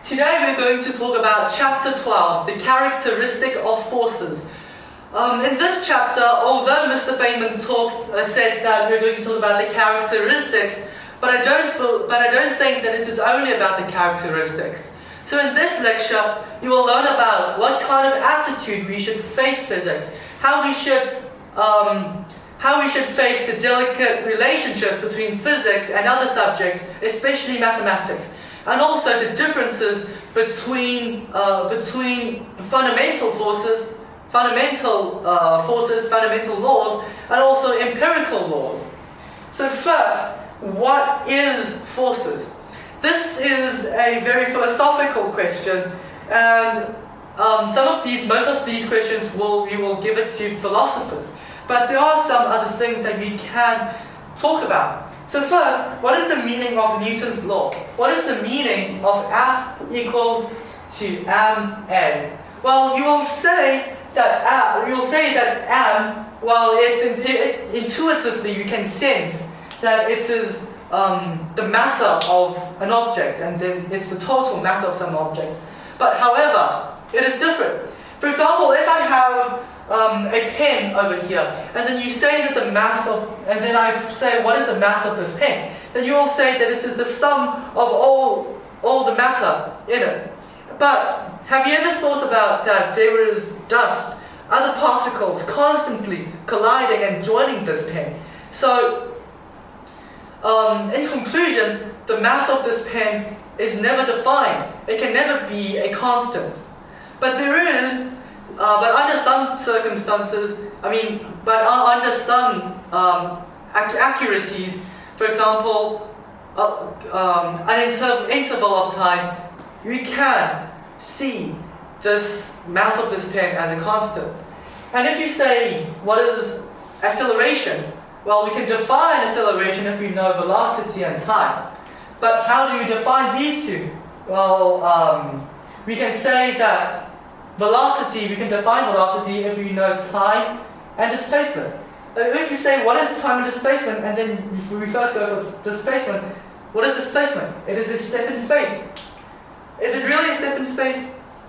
Today we're going to talk about chapter 12, the characteristic of forces. In this chapter, although Mr. Feynman said that we're going to talk about the characteristics, but I don't think that it is only about the characteristics. So in this lecture, you will learn about what kind of attitude we should face physics, how we should face the delicate relationships between physics and other subjects, especially mathematics, and also the differences between fundamental laws, and also empirical laws. So first, what is forces? This is a very philosophical question, and most of these questions we will give it to philosophers. But there are some other things that we can talk about. So first, what is the meaning of Newton's law? What is the meaning of F equals to ma? Well, you will say that m. Well, intuitively you can sense that it is the matter of an object, and then it's the total matter of some objects. But however, it is different. For example, if I have a pen over here, and then you say that the mass of, and then I say, what is the mass of this pen? Then you will say that it is the sum of all the matter in it. But have you ever thought about that there is dust, other particles constantly colliding and joining this pen? So, in conclusion, the mass of this pen is never defined. It can never be a constant. But there is, but under some circumstances, under some accuracies, for example, an interval of time, we can see this mass of this pen as a constant. And if you say, what is acceleration? Well, we can define acceleration if we know velocity and time. But how do you define these two? Well, we can say that we can define velocity if we know time and displacement. If you say, what is time and displacement, and then we first go for displacement, what is displacement? It is a step in space. Is it really a step in space?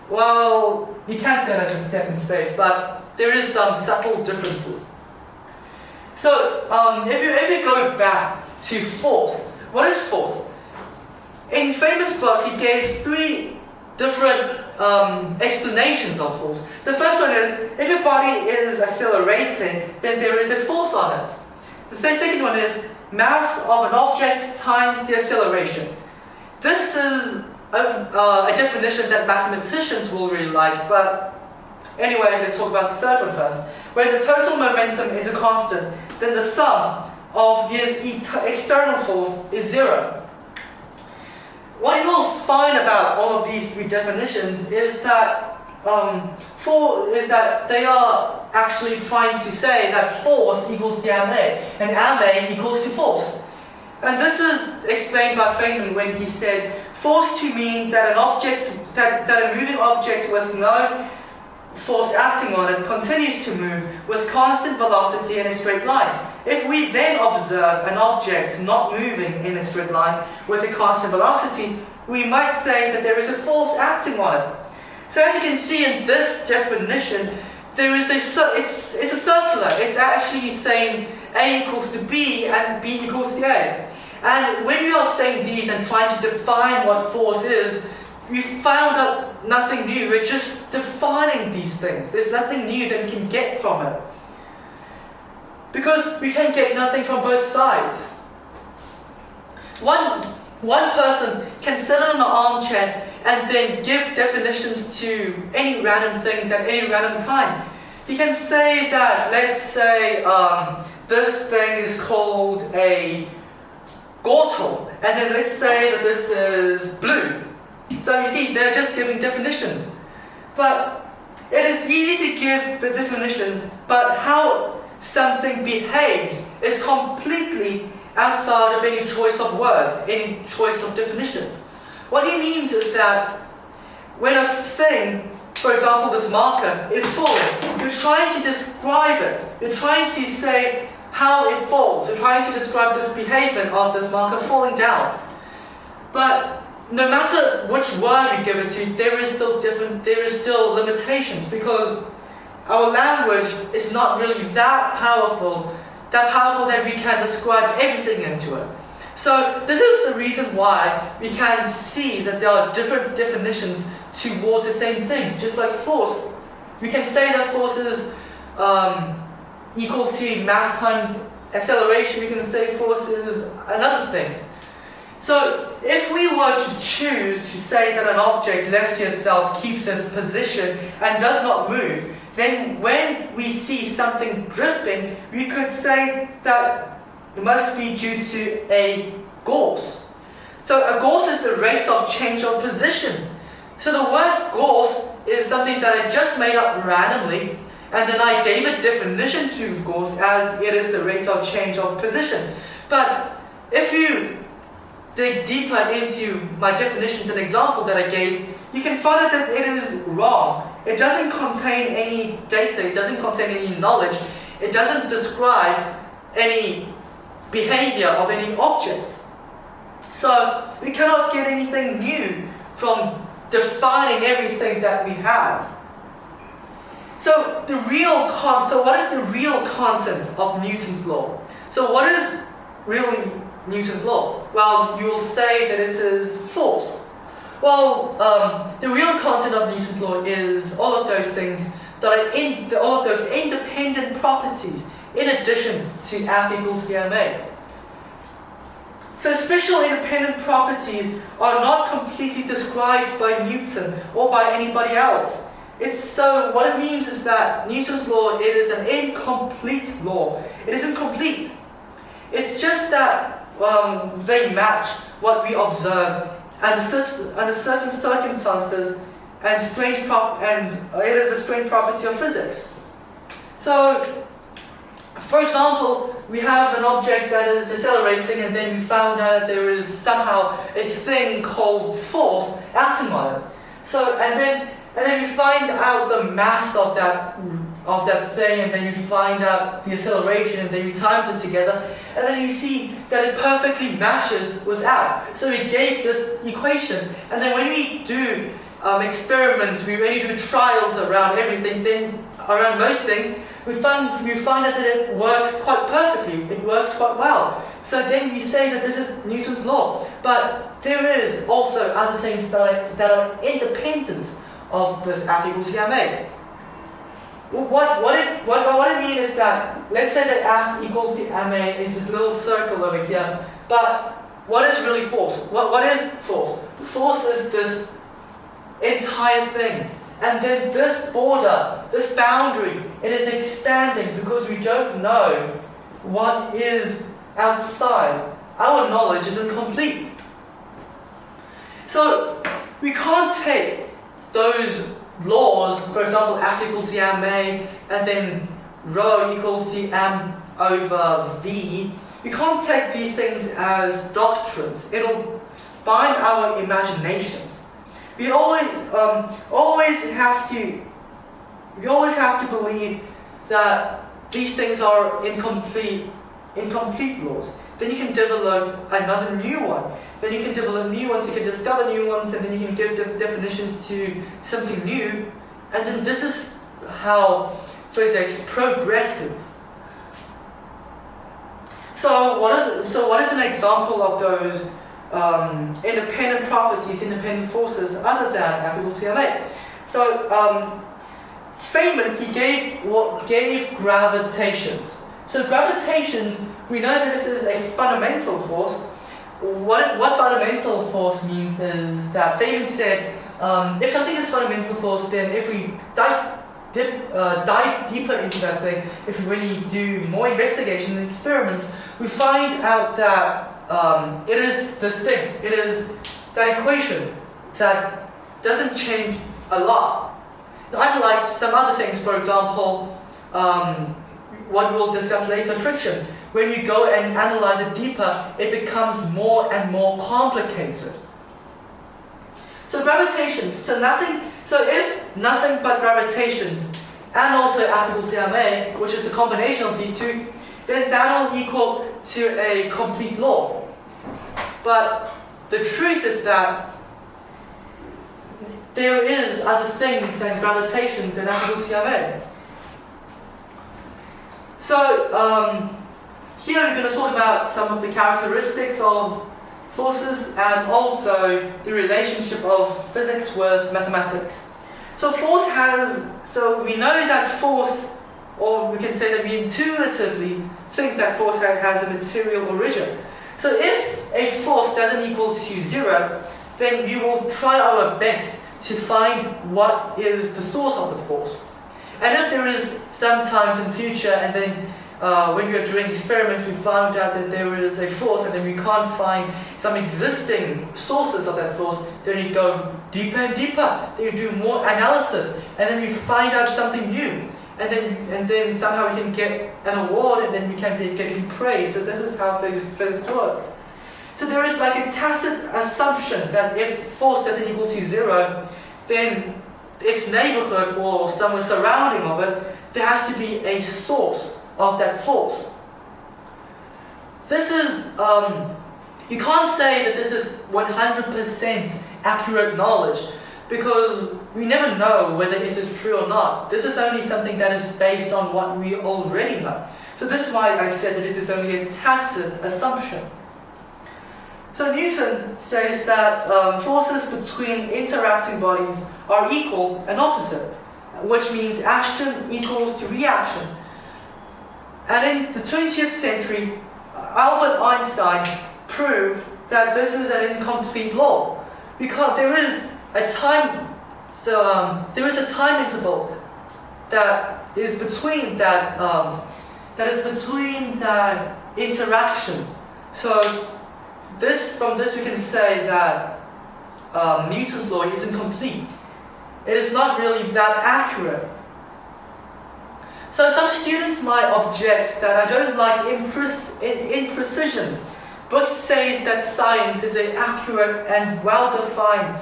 Well, you can't say that it's a step in space, but there is some subtle differences. So, if you go back to force, what is force? In Feynman's book, he gave three different explanations of force. The first one is, if your body is accelerating, then there is a force on it. The second one is, mass of an object times the acceleration. This is a definition that mathematicians will really like, but anyway, let's talk about the third one first. When the total momentum is a constant, then the sum of the external force is zero. What you will find about all of these three definitions is that they are actually trying to say that force equals to ma, and ma equals to force. And this is explained by Feynman when he said, force to mean that a moving object with no force acting on it continues to move with constant velocity in a straight line. If we then observe an object not moving in a straight line with a constant velocity, we might say that there is a force acting on it. So as you can see in this definition, it's a circular. It's actually saying A equals to B and B equals to A. And when we are saying these and trying to define what force is, we found out nothing new. We're just defining these things. There's nothing new that we can get from it. Because we can get nothing from both sides. One person can sit on an armchair and then give definitions to any random things at any random time. He can say that, let's say, this thing is called a gortal, and then let's say that this is blue. So you see, they're just giving definitions. But it is easy to give the definitions, but how something behaves is completely outside of any choice of words, any choice of definitions. What he means is that when a thing, for example this marker, is falling, you're trying to describe it. You're trying to say how it falls. You're trying to describe this behavior of this marker falling down. But no matter which word we give it to, there is still limitations, because our language is not really that powerful that we can describe everything into it. So this is the reason why we can see that there are different definitions towards the same thing, just like force. We can say that force is equals to mass times acceleration. We can say force is another thing. So if we were to choose to say that an object left to itself keeps its position and does not move, then when we see something drifting, we could say that it must be due to a gauge. So a gauge is the rate of change of position. So the word gauge is something that I just made up randomly, and then I gave a definition to gauge as it is the rate of change of position. But if you dig deeper into my definitions and example that I gave, you can find out that it is wrong. It doesn't contain any data, it doesn't contain any knowledge, it doesn't describe any behavior of any object. So we cannot get anything new from defining everything that we have. So what is the real content of Newton's law? So what is really Newton's law? Well, you will say that it is force. Well, the real content of Newton's law is all of those things that are all of those independent properties in addition to F equals to ma. So special independent properties are not completely described by Newton or by anybody else. So what it means is that Newton's law, it is an incomplete law. It isn't complete. It's just that they match what we observe under certain circumstances, and it is a strange property of physics. So, for example, we have an object that is accelerating, and then we found out there is somehow a thing called force acting on it. So, and then you find out the mass of that thing, and then you find out the acceleration, and then you times it together, and then you see that it perfectly matches with F. So we gave this equation, and then when we do experiments, when we do trials around everything, then around most things, we find out that it works quite perfectly. It works quite well. So then we say that this is Newton's law. But there is also other things that are independent of this F equals to ma. What I mean is that, let's say that F equals to ma is this little circle over here, but what is really force? What is force? Force is this entire thing. And then this border, this boundary, it is expanding because we don't know what is outside. Our knowledge isn't complete. So we can't take those laws, for example, F equals to ma, and then rho equals to m over v. We can't take these things as doctrines. It'll bind our imaginations. We always have to believe that these things are incomplete laws. Then you can develop another new one. Then you can develop new ones, you can discover new ones, and then you can give definitions to something new. And then this is how physics progresses. So what is an example of those independent properties, independent forces other than F equals to ma? So Feynman, he gave gravitations. So gravitations, we know that this is a fundamental force. What fundamental force means is that Feynman said, if something is fundamental force, then if we dive deeper into that thing, if we really do more investigation and experiments, we find out that it is this thing, it is that equation that doesn't change a lot. Now, unlike some other things, for example, what we'll discuss later, friction. When we go and analyze it deeper, it becomes more and more complicated. So gravitations, so if nothing but gravitations and also F equals to ma, which is the combination of these two, then that will equal to a complete law. But the truth is that there is other things than gravitations and F equals CMA. So here we're going to talk about some of the characteristics of forces and also the relationship of physics with mathematics. So we know that force, or we can say that we intuitively think that force has a material origin. So if a force doesn't equal to 0, then we will try our best to find what is the source of the force. And if there is sometimes in future, and then when we are doing experiments, we found out that there is a force, and then we can't find some existing sources of that force, then you go deeper and deeper, then you do more analysis, and then you find out something new. And then somehow we can get an award, and then we can get praised. So this is how physics works. So there is like a tacit assumption that if force doesn't equal to 0, then its neighborhood or somewhere surrounding of it, there has to be a source of that force. This is, you can't say that this is 100% accurate knowledge, because we never know whether it is true or not. This is only something that is based on what we already know. So this is why I said that this is only a tacit assumption. So Newton says that forces between interacting bodies are equal and opposite, which means action equals to reaction. And in the 20th century, Albert Einstein proved that this is an incomplete law, because there is a time interval that is between that interaction. So from this we can say that Newton's law is incomplete. It is not really that accurate. So some students might object that I don't like imprecisions. Books says that science is an accurate and well-defined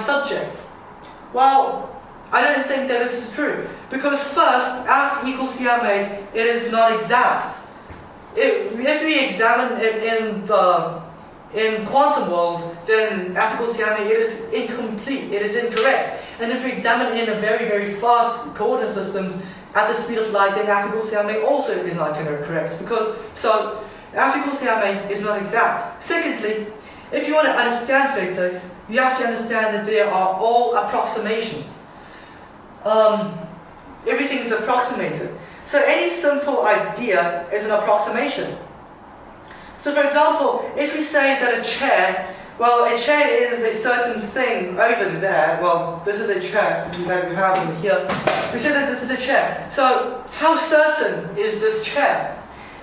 subject. Well, I don't think that this is true, because first, F equals CMA, it is not exact. If we examine it in quantum worlds, then F equals CMA, it is incomplete, it is incorrect. And if we examine it in a very, very fast coordinate systems at the speed of light, then F equals CMA also is not correct, so F equals CMA is not exact. Secondly, if you want to understand physics, you have to understand that there are all approximations. Everything is approximated. So any simple idea is an approximation. So for example, if we say that a chair is a certain thing over there, well, this is a chair that we have in here. We say that this is a chair. So how certain is this chair?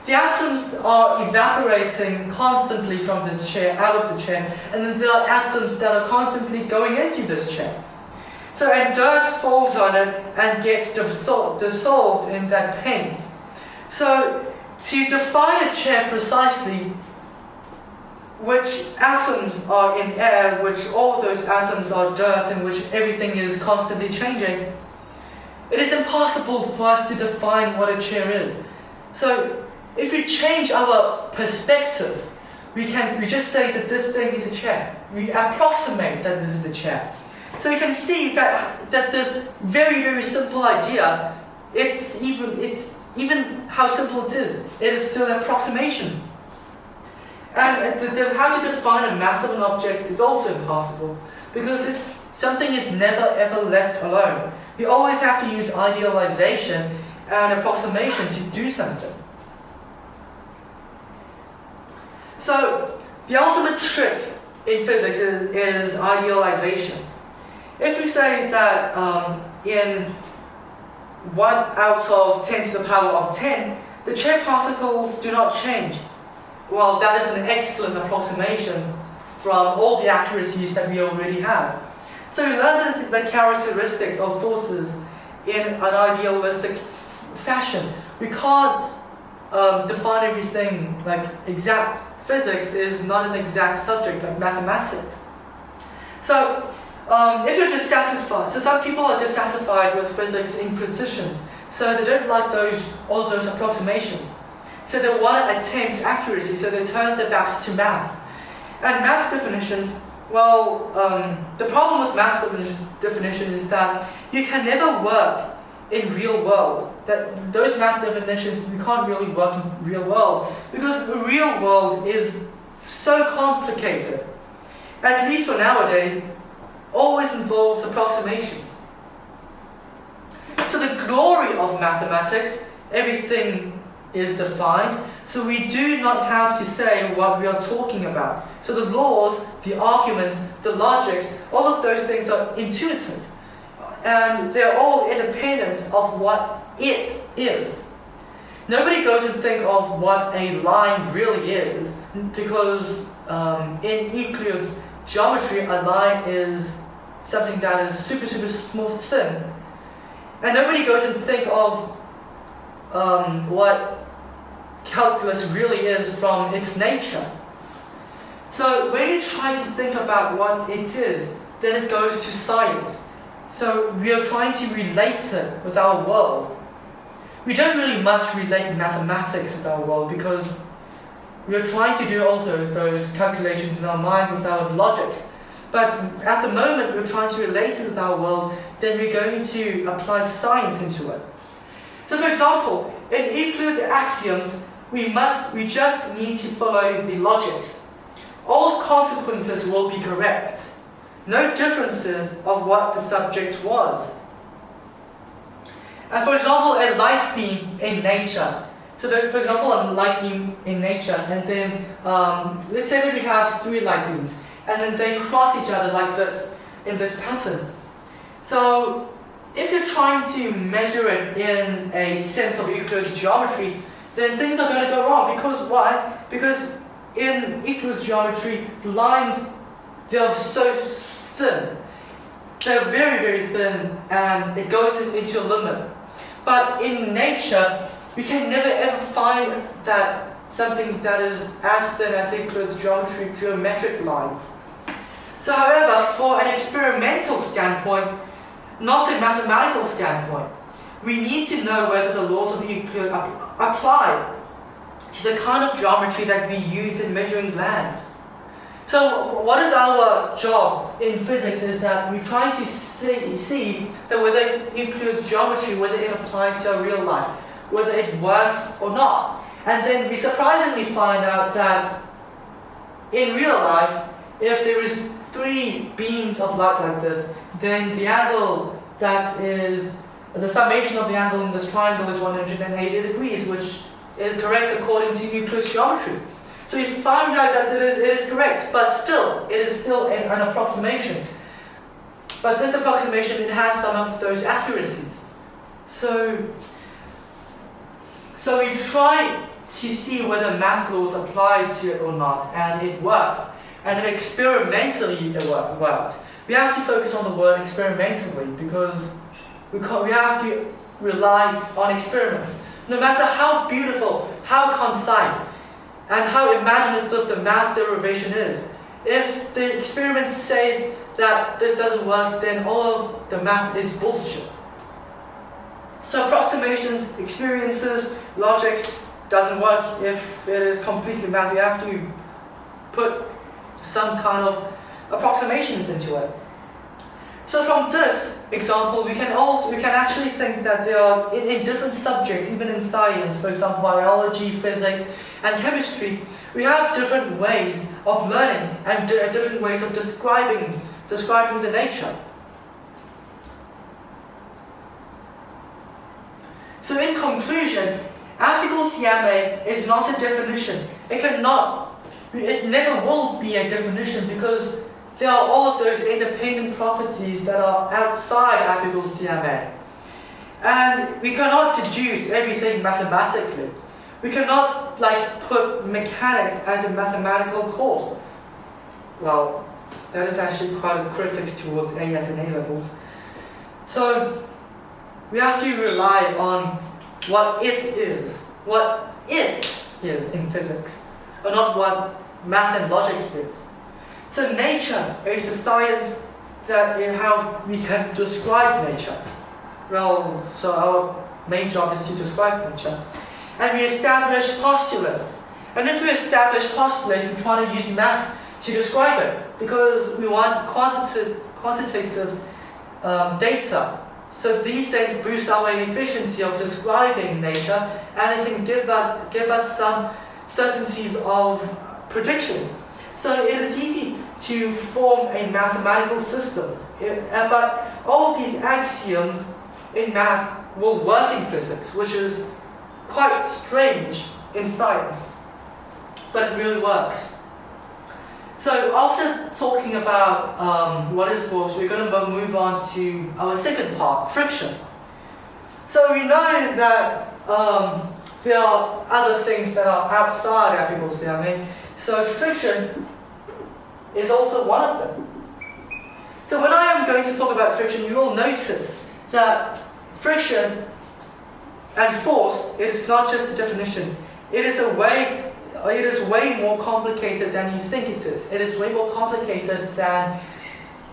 The atoms are evaporating constantly from this chair, out of the chair, and then there are atoms that are constantly going into this chair. So, and dirt falls on it and gets dissolved in that paint. So, to define a chair precisely, which atoms are in air, which all of those atoms are dirt, in which everything is constantly changing, it is impossible for us to define what a chair is. So, if we change our perspectives, we just say that this thing is a chair. We approximate that this is a chair. So you can see that this very, very simple idea, it's even how simple it is still an approximation. And how to define a mass of an object is also impossible, because something is never ever left alone. We always have to use idealization and approximation to do something. So the ultimate trick in physics is idealization. If we say that in 1 out of 10 to the power of 10, the chair particles do not change. Well, that is an excellent approximation from all the accuracies that we already have. So we learned the characteristics of forces in an idealistic fashion. We can't define everything like exact. Physics is not an exact subject like mathematics. So if you're dissatisfied, so some people are dissatisfied with physics imprecisions, so they don't like all those approximations. So they want to attempt accuracy, so they turn their backs to math. And math definitions The problem with math definitions is that you can never work in real world. That those math definitions, you can't really work in real world because the real world is so complicated. At least for nowadays, always involves approximations. So the glory of mathematics, everything is defined, so we do not have to say what we are talking about. So the laws, the arguments, the logics, all of those things are intuitive. And they're all independent of what it is. Nobody goes and think of what a line really is, because in Euclid's geometry, a line is something that is super, super small, thin. And nobody goes and think of what calculus really is from its nature. So when you try to think about what it is, then it goes to science. So we are trying to relate it with our world. We don't really much relate mathematics with our world because we are trying to do also those calculations in our mind with our logics. But at the moment we're trying to relate it with our world, then we're going to apply science into it. So for example, in Euclid's axioms, we just need to follow the logics. All consequences will be correct. No differences of what the subject was. And for example, a light beam in nature. So for example, a light beam in nature, and then let's say that we have 3 light beams, and then they cross each other like this, in this pattern. So if you're trying to measure it in a sense of Euclid's geometry, then things are going to go wrong. Because why? Because in Euclid's geometry, the lines, they're so thin. They're very, very thin, and it goes into a limit. But in nature, we can never ever find that something that is as thin as Euclid's geometry, geometric lines. So however, for an experimental standpoint, not a mathematical standpoint, we need to know whether the laws of Euclid apply to the kind of geometry that we use in measuring land. So what is our job in physics is that we try to see that whether Euclid's geometry, whether it applies to our real life, whether it works or not. And then we surprisingly find out that in real life, if there is 3 beams of light like this, then the angle that is, the summation of the angle in this triangle is 180 degrees, which is correct according to Euclid's geometry. So we found out that it is correct, but still, it is still an approximation. But this approximation, it has some of those accuracies. So we try to see whether math laws apply to it or not, and it worked. And experimentally it worked. We have to focus on the word experimentally because we have to rely on experiments. No matter how beautiful, how concise, and how imaginative the math derivation is. If the experiment says that this doesn't work, then all of the math is bullshit. So approximations, experiences, logics doesn't work if it is completely math. You have to put some kind of approximations into it. So from this example, we can actually think that there are in different subjects, even in science, for example, biology, physics, and chemistry, we have different ways of learning and different ways of describing the nature. So in conclusion, F equals CMA is not a definition. It never will be a definition because there are all of those independent properties that are outside F equals CMA. And we cannot deduce everything mathematically. We cannot put mechanics as a mathematical course. Well, that is actually quite a critics towards AS and A levels. So we have to rely on what it is in physics, or not what math and logic is. So nature is a science that in how we can describe nature. Well, so our main job is to describe nature. And we establish postulates. And if we establish postulates, we try to use math to describe it, because we want quantitative data. So these things boost our efficiency of describing nature, and it can give us some certainties of predictions. So it is easy to form a mathematical system, but all these axioms in math will work in physics, which is quite strange in science, but it really works. So after talking about what is force, we're going to move on to our second part, friction. So we know that there are other things that are outside F equals CMA. So friction is also one of them. So when I am going to talk about friction, you will notice that friction and force, it is not just a definition. It is way more complicated than you think it is. It is way more complicated than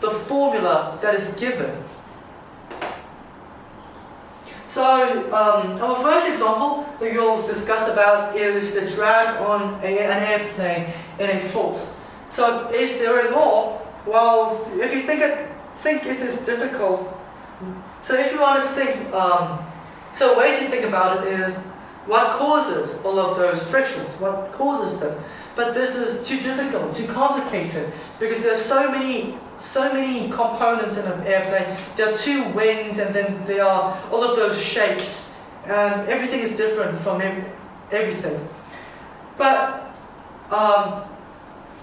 the formula that is given. So our first example that we'll discuss about is the drag on an airplane in a force. So is there a law? Well, if you think it is difficult. So if you want to think, so a way to think about it is what causes all of those frictions? What causes them? But this is too difficult, too complicated, because there are so many components in an airplane. There are two wings, and then there are all of those shapes, and everything is different from everything. But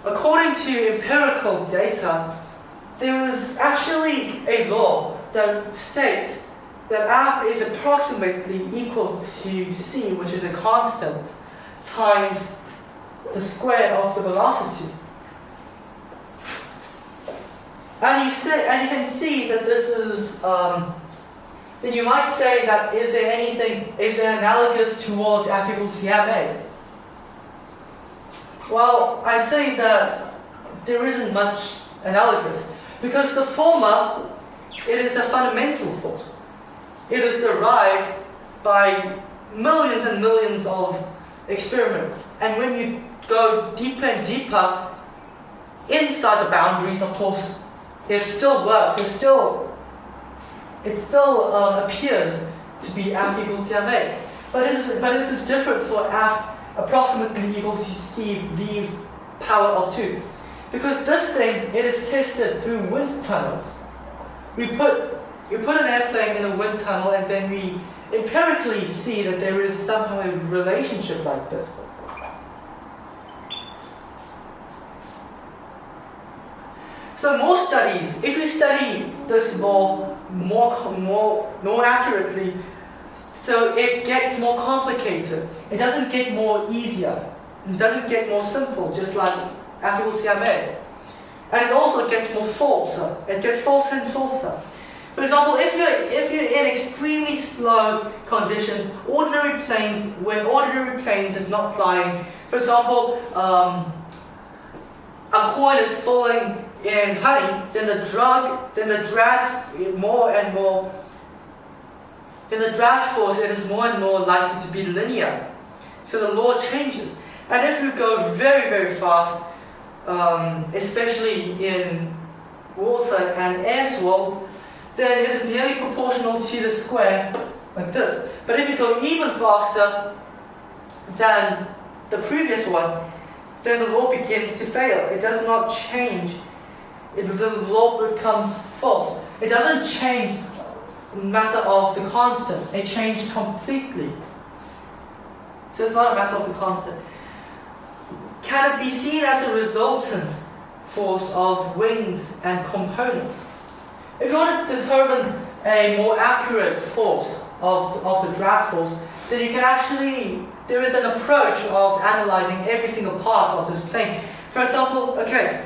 according to empirical data, there is actually a law that states that F is approximately equal to c, which is a constant, times the square of the velocity. And you can see that this is, then you might say that is there analogous towards F equals to ma? Well, I say that there isn't much analogous, because the former, it is a fundamental force. It is derived by millions and millions of experiments. And when you go deeper and deeper inside the boundaries, of course, it still works. It still appears to be F equals to ma. But it is different for F approximately equal to c v power of 2. Because this thing, it is tested through wind tunnels. We put an airplane in a wind tunnel, and then we empirically see that there is somehow a relationship like this. So more studies, if you study this more accurately, so it gets more complicated. It doesn't get more easier. It doesn't get more simple, just like F equals to ma. And it also gets more falser. It gets falser and falser. For example, if you're in extremely slow conditions, when ordinary planes is not flying, for example, a coin is falling in honey, then the drag more and more. Then the drag force, it is more and more likely to be linear. So the law changes. And if you go very, very fast, especially in water and air swirls, then it is nearly proportional to the square, like this. But if you go even faster than the previous one, then the law begins to fail. It does not change. The law becomes false. It doesn't change the matter of the constant. It changed completely. So it's not a matter of the constant. Can it be seen as a resultant force of wings and components? If you want to determine a more accurate force of the drag force, then you can actually, there is an approach of analyzing every single part of this plane. For example, okay,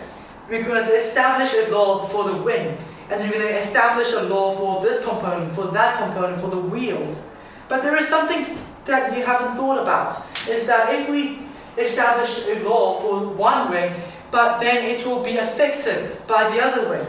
we're going to establish a law for the wing, and then we're going to establish a law for this component, for that component, for the wheels. But there is something that you haven't thought about, is that if we establish a law for one wing, but then it will be affected by the other wing.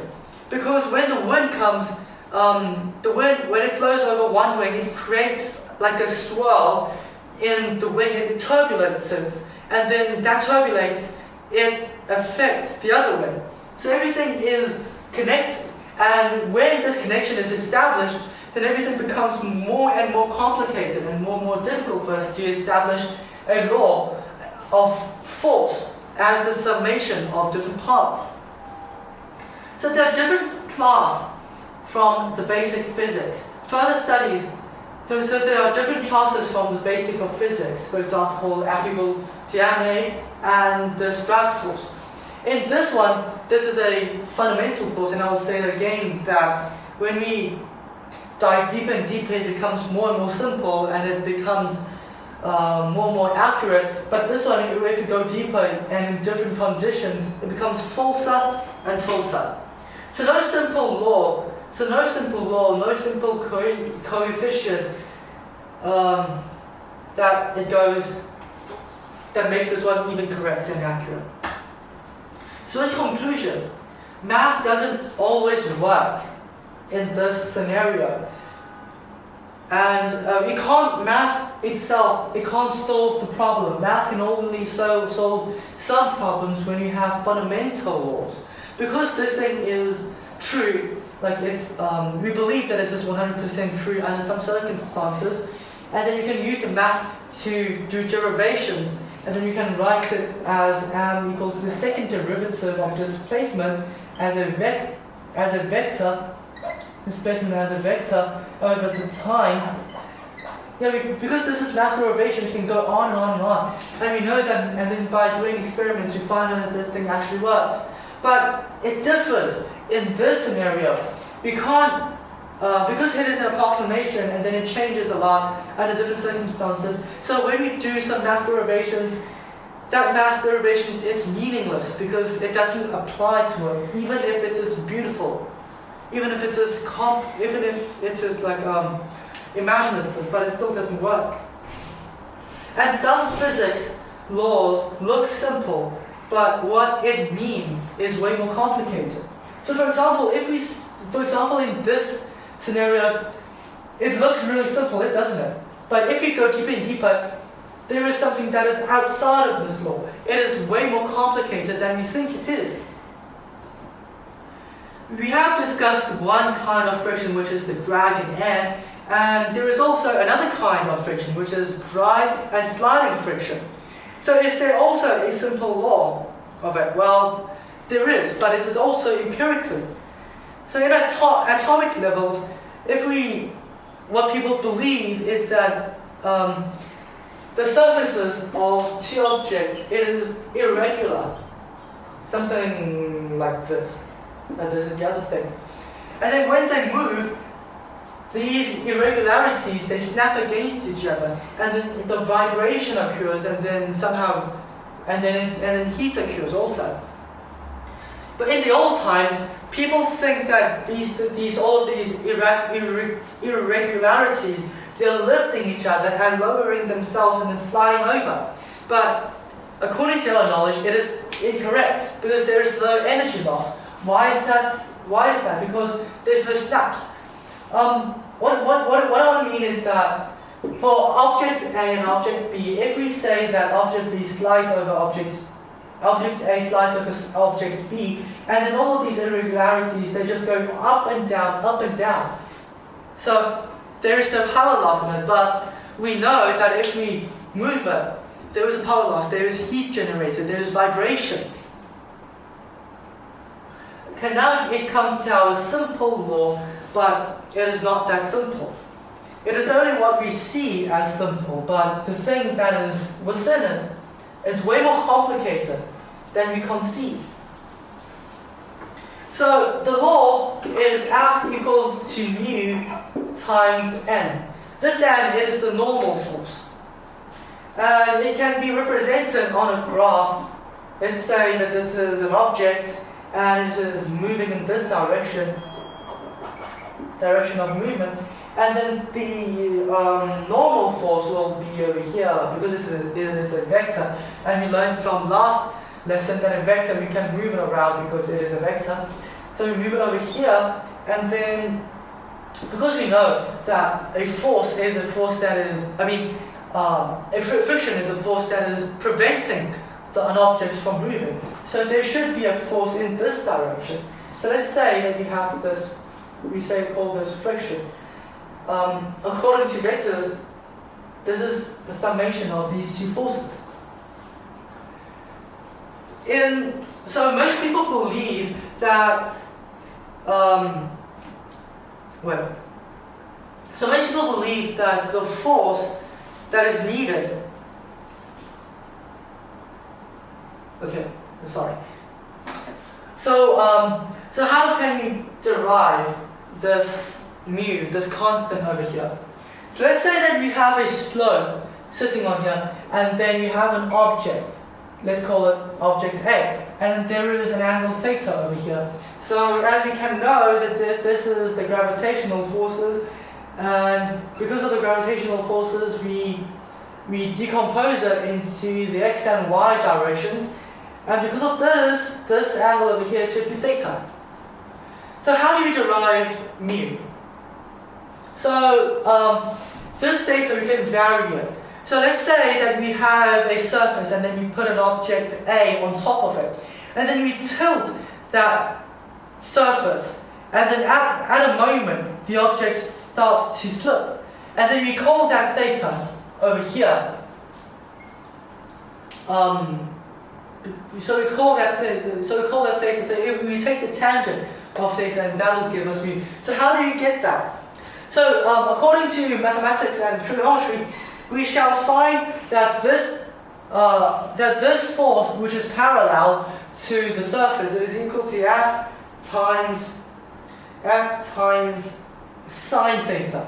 Because when the wind comes, when it flows over one wing, it creates like a swirl in the wing, it turbulences, and then that turbulence it affects the other way. So everything is connected, and when this connection is established, then everything becomes more and more complicated and more difficult for us to establish a law of force as the summation of different parts. So there are different classes from the basic physics. Further studies, so there are different classes from the basic of physics, for example, Applicable and the Struct force. In this one, this is a fundamental force, and I will say it again that when we dive deeper and deeper, it becomes more and more simple, and it becomes more and more accurate. But this one, if you go deeper and in different conditions, it becomes falser and falser. So no simple law, no simple coefficient that makes this one even correct and accurate. So in conclusion, math doesn't always work in this scenario. And math itself, it can't solve the problem. Math can only solve some problems when you have fundamental laws. Because this thing is true, like we believe that it's just 100% true under some circumstances, and then you can use the math to do derivations, and then you can write it as m equals the second derivative of displacement as a vector, displacement as a vector over the time. Yeah, because this is math derivation, you can go on and on and on. And we know that, and then by doing experiments, we find out that this thing actually works. But it differs in this scenario. We can't, because it is an approximation and then it changes a lot under different circumstances. So when we do some math derivations, that math derivation it's meaningless because it doesn't apply to it, even if it's as beautiful, even if it's as imaginative, but it still doesn't work. And some physics laws look simple, but what it means is way more complicated. So for example, in this scenario, it looks really simple, doesn't it? But if you go deeper and deeper, there is something that is outside of this law. It is way more complicated than we think it is. We have discussed one kind of friction, which is the drag in air, and there is also another kind of friction, which is dry and sliding friction. So is there also a simple law of it? Well, there is, but it is also empirically. So in atomic levels, what people believe is that the surfaces of two objects is irregular, something like this, and this is the other thing. And then when they move, these irregularities, they snap against each other, and then the vibration occurs, and then heat occurs also. But in the old times, people think that all of these irregularities, they're lifting each other and lowering themselves and then sliding over. But according to our knowledge, it is incorrect because there is no energy loss. Why is that? Because there's no snaps. What I mean is that for object A and object B, if we say that object B slides over object A slides over object B, and then all of these irregularities, they just go up and down, up and down. So there is no power loss in it, but we know that if we move it, there is a power loss, there is heat generated, there is vibrations. Okay, now it comes to our simple law, but it is not that simple. It is only what we see as simple, but the thing that is within it is way more complicated than we conceive. So the law is F equals to mu times n. This n is the normal force. And it can be represented on a graph. Let's say that this is an object and it is moving in this direction of movement. And then the normal force will be over here because it is a vector. And we learned from last lesson that a vector, we can move it around because it is a vector. So we move it over here, and then because we know that a force is a force that is, a friction is a force that is preventing an object from moving. So there should be a force in this direction. So let's say that we have this, call this friction. According to vectors, this is the summation of these two forces. So most people believe that, so most people believe that the force that is needed, so how can we derive this mu, this constant over here? So let's say that we have a slope sitting on here, and then we have an object. Let's call it object A, and there is an angle theta over here. So as we can know that this is the gravitational forces, and because of the gravitational forces, we decompose it into the x and y directions, and because of this angle over here should be theta. So how do you derive mu? So this theta we can vary it. So let's say that we have a surface and then we put an object A on top of it. And then we tilt that surface. And then at a moment, the object starts to slip. And then we call that theta over here. So we call that theta. So if we take the tangent of theta, and that will give us mu. So how do you get that? So according to mathematics and trigonometry, we shall find that this force, which is parallel to the surface, is equal to F times sine theta.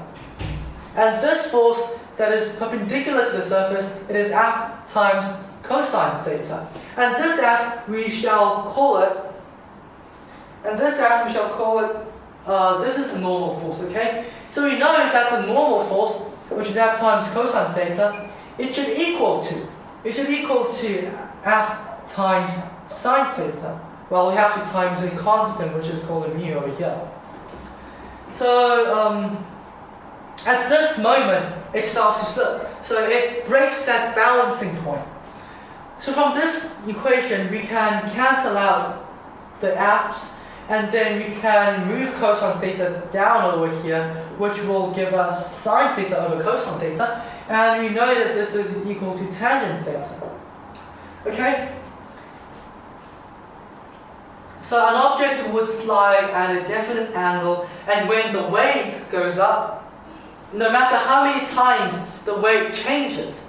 And this force that is perpendicular to the surface, it is F times cosine theta. And this F we shall call it, this is the normal force, okay? So we know that the normal force, which is F times cosine theta, it should equal to F times sine theta. Well, we have to times a constant, which is called a mu over here. So at this moment, it starts to slip. So it breaks that balancing point. So from this equation, we can cancel out the F's, and then we can move cosine theta down over here, which will give us sine theta over cosine theta, and we know that this is equal to tangent theta. Okay? So an object would slide at a definite angle, and when the weight goes up, no matter how many times the weight changes,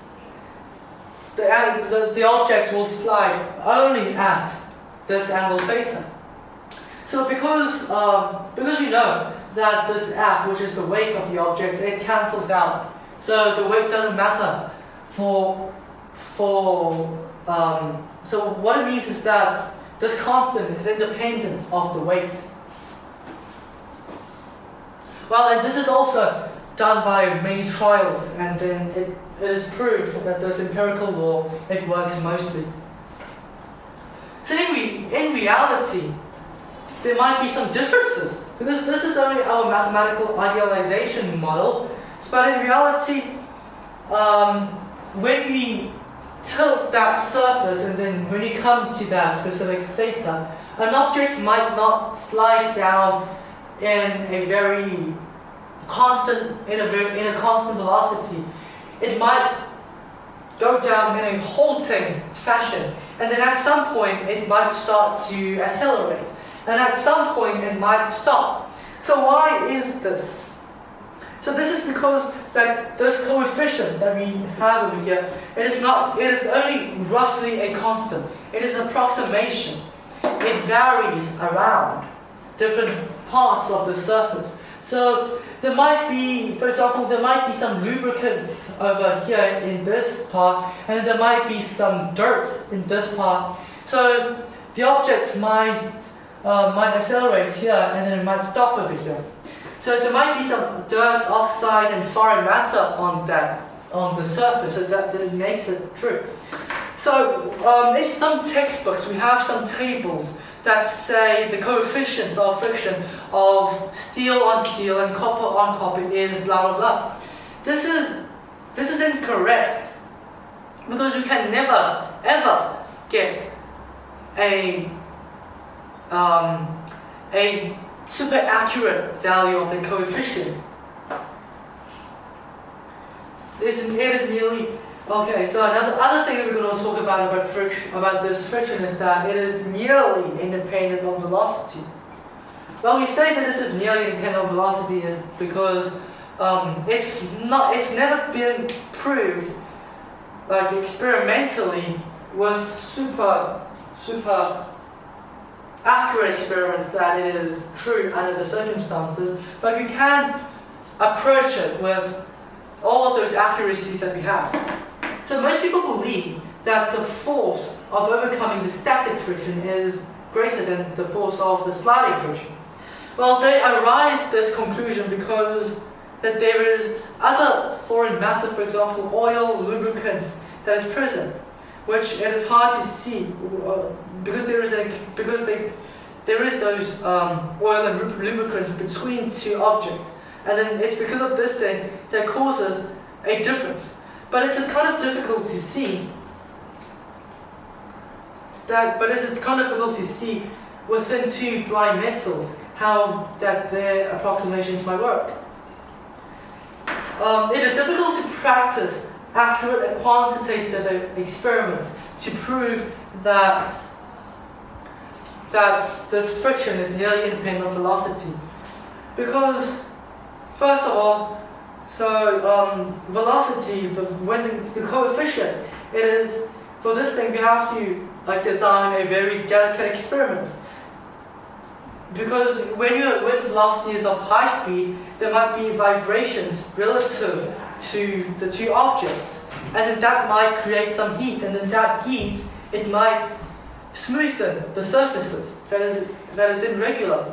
the object will slide only at this angle theta. So because we know that this F, which is the weight of the object, it cancels out. So the weight doesn't matter so what it means is that this constant is independent of the weight. Well, and this is also done by many trials, and then it is proved that this empirical law, it works mostly. So in reality, there might be some differences, because this is only our mathematical idealization model, but in reality, when we tilt that surface and then when you come to that specific theta, an object might not slide down in a constant velocity. It might go down in a halting fashion, and then at some point it might start to accelerate, and at some point it might stop. So why is this? So this is because that this coefficient that we have over here, it is only roughly a constant. It is an approximation. It varies around different parts of the surface. So there might be, for example, there might be some lubricants over here in this part, and there might be some dirt in this part. So the object might accelerate here, and then it might stop over here. So there might be some dirt, oxide, and foreign matter on the surface, so that it makes it true. So in some textbooks, we have some tables that say the coefficients of friction of steel on steel and copper on copper is blah blah blah. This is incorrect, because we can never ever get a super accurate value of the coefficient. It is nearly okay. So other thing that we're going to talk about friction, about this friction, is that it is nearly independent of velocity. Well, we say that this is nearly independent of velocity is because it's never been proved, like experimentally, with super accurate experiments that it is true under the circumstances. But you can approach it with all of those accuracies that we have. So most people believe that the force of overcoming the static friction is greater than the force of the sliding friction. Well, they arise this conclusion because that there is other foreign matter, for example, oil, lubricant, that is present, which it is hard to see because there is those oil and lubricants between two objects, and then it's because of this thing that causes a difference. But it is kind of difficult to see within two dry metals how that their approximations might work. It is difficult to practice accurate and quantitative experiments to prove that this friction is nearly independent of velocity, because first of all, velocity, when the coefficient, it is, for this thing we have to design a very delicate experiment, because when velocity is of high speed, there might be vibrations relative to the two objects, and then that might create some heat, and then that heat, it might smoothen the surfaces that is irregular.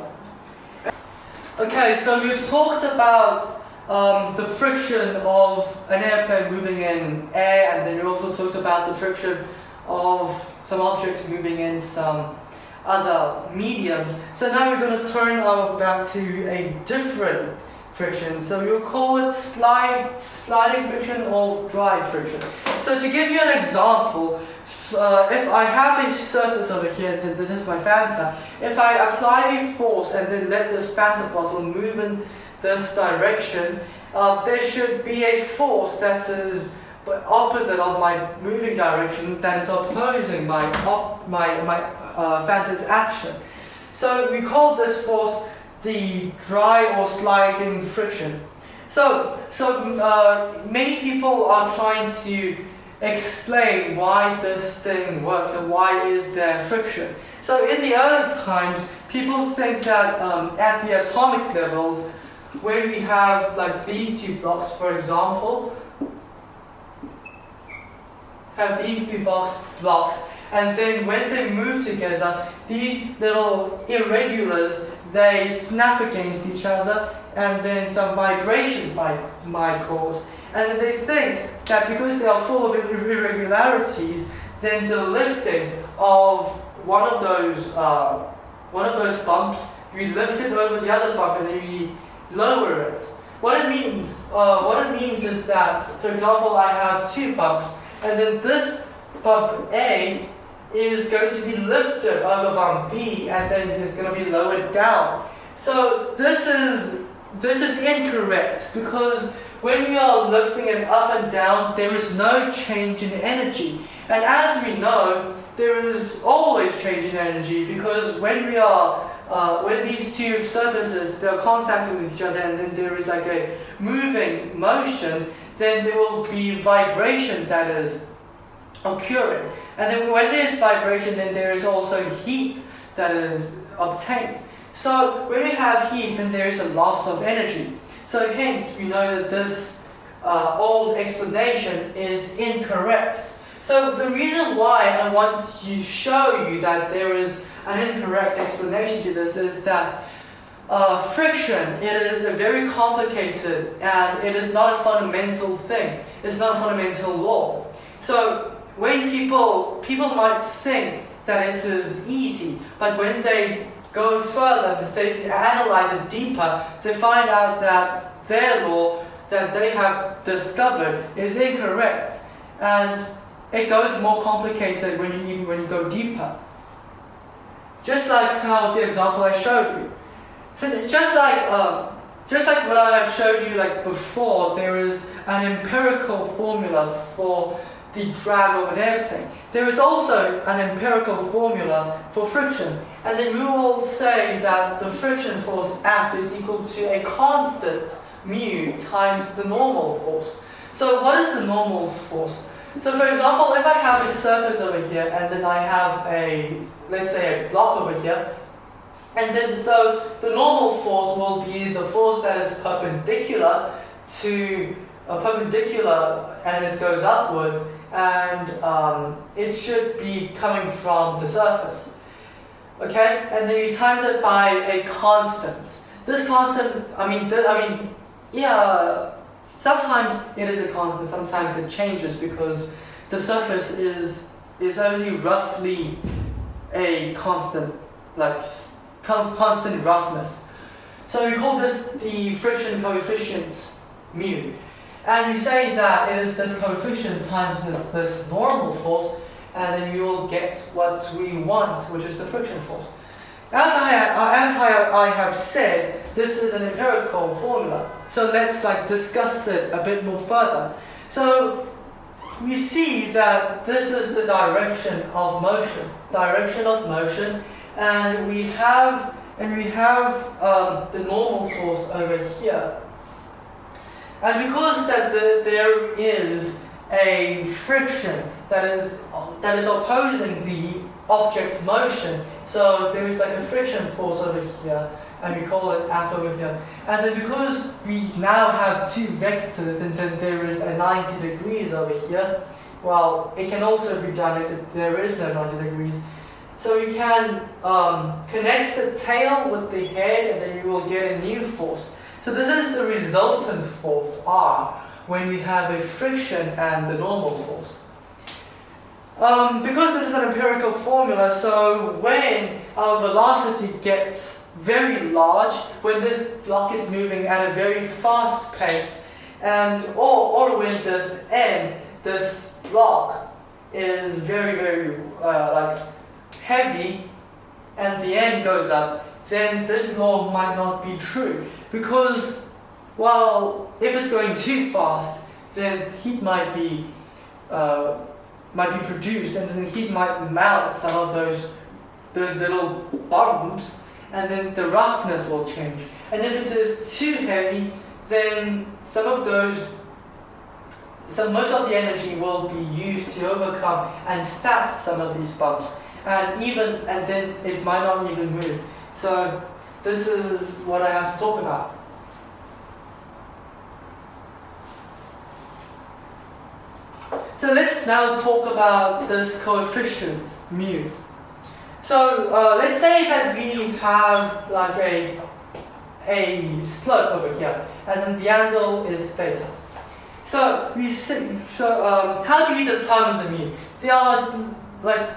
Okay, so we've talked about the friction of an airplane moving in air, and then we also talked about the friction of some objects moving in some other mediums. So now we're going to turn our back to a different friction. So we'll call it sliding friction or dry friction. So to give you an example, if I have a surface over here, and this is my Fanta, if I apply a force and then let this Fanta bottle move in this direction, there should be a force that is opposite of my moving direction, that is opposing my Fanta's action. So we call this force the dry or sliding friction. So many people are trying to explain why this thing works and why is there friction. So in the early times, people think that at the atomic levels, when we have these two blocks, for example, have these two blocks, and then when they move together, these little irregulars, they snap against each other, and then some vibrations might cause. And then they think that because they are full of irregularities, then the lifting of one of those bumps, we lift it over the other bump, and then we lower it. What it means is that, for example, I have two bumps, and then this bump A is going to be lifted over bump B, and then it's going to be lowered down. So this is incorrect, because when we are lifting it up and down, there is no change in energy. And as we know, there is always change in energy, because when these two surfaces, they're contacting with each other, and then there is a moving motion, then there will be vibration that is occurring. And then when there's vibration, then there is also heat that is obtained. So when we have heat, then there is a loss of energy. So hence, we know that this old explanation is incorrect. So the reason why I want to show you that there is an incorrect explanation to this is that friction, it is a very complicated, and it is not a fundamental thing. It's not a fundamental law. So when people might think that it is easy, but when they go further, if they analyze it deeper, they find out that their law that they have discovered is incorrect. And it goes more complicated when you go deeper. Just like how the example I showed you. So just like what I have showed you like before, there is an empirical formula for the drag of an airplane. There is also an empirical formula for friction. And then we will say that the friction force F is equal to a constant mu times the normal force. So what is the normal force? So for example, if I have a surface over here and then I have let's say a block over here, and then so the normal force will be the force that is perpendicular and it goes upwards, and it should be coming from the surface. Okay, and then you times it by a constant. This constant, sometimes it is a constant, sometimes it changes because the surface is only roughly a constant, like constant roughness. So we call this the friction coefficient mu. And we say that it is this coefficient times this normal force, and then you will get what we want, which is the friction force. As I have said, this is an empirical formula. So let's discuss it a bit more further. So we see that this is the direction of motion, and we have the normal force over here. And because there is a friction that is opposing the object's motion, so there is a friction force over here, and we call it F over here. And then because we now have two vectors, and then there is a 90 degrees over here, well, it can also be done if there is no 90 degrees. So you can connect the tail with the head, and then you will get a new force. So this is the resultant force, R, when we have a friction and the normal force. Because this is an empirical formula, so when our velocity gets very large, when this block is moving at a very fast pace, or when this block is very heavy, and the end goes up, then this law might not be true. Because, well, if it's going too fast, then heat might be produced, and then heat might melt some of those little bumps, and then the roughness will change. And if it is too heavy, then most of the energy will be used to overcome and snap some of these bumps, and then it might not even move. So this is what I have to talk about. So let's now talk about this coefficient mu. So let's say that we have a slope over here, and then the angle is theta. So how do we determine the mu? There are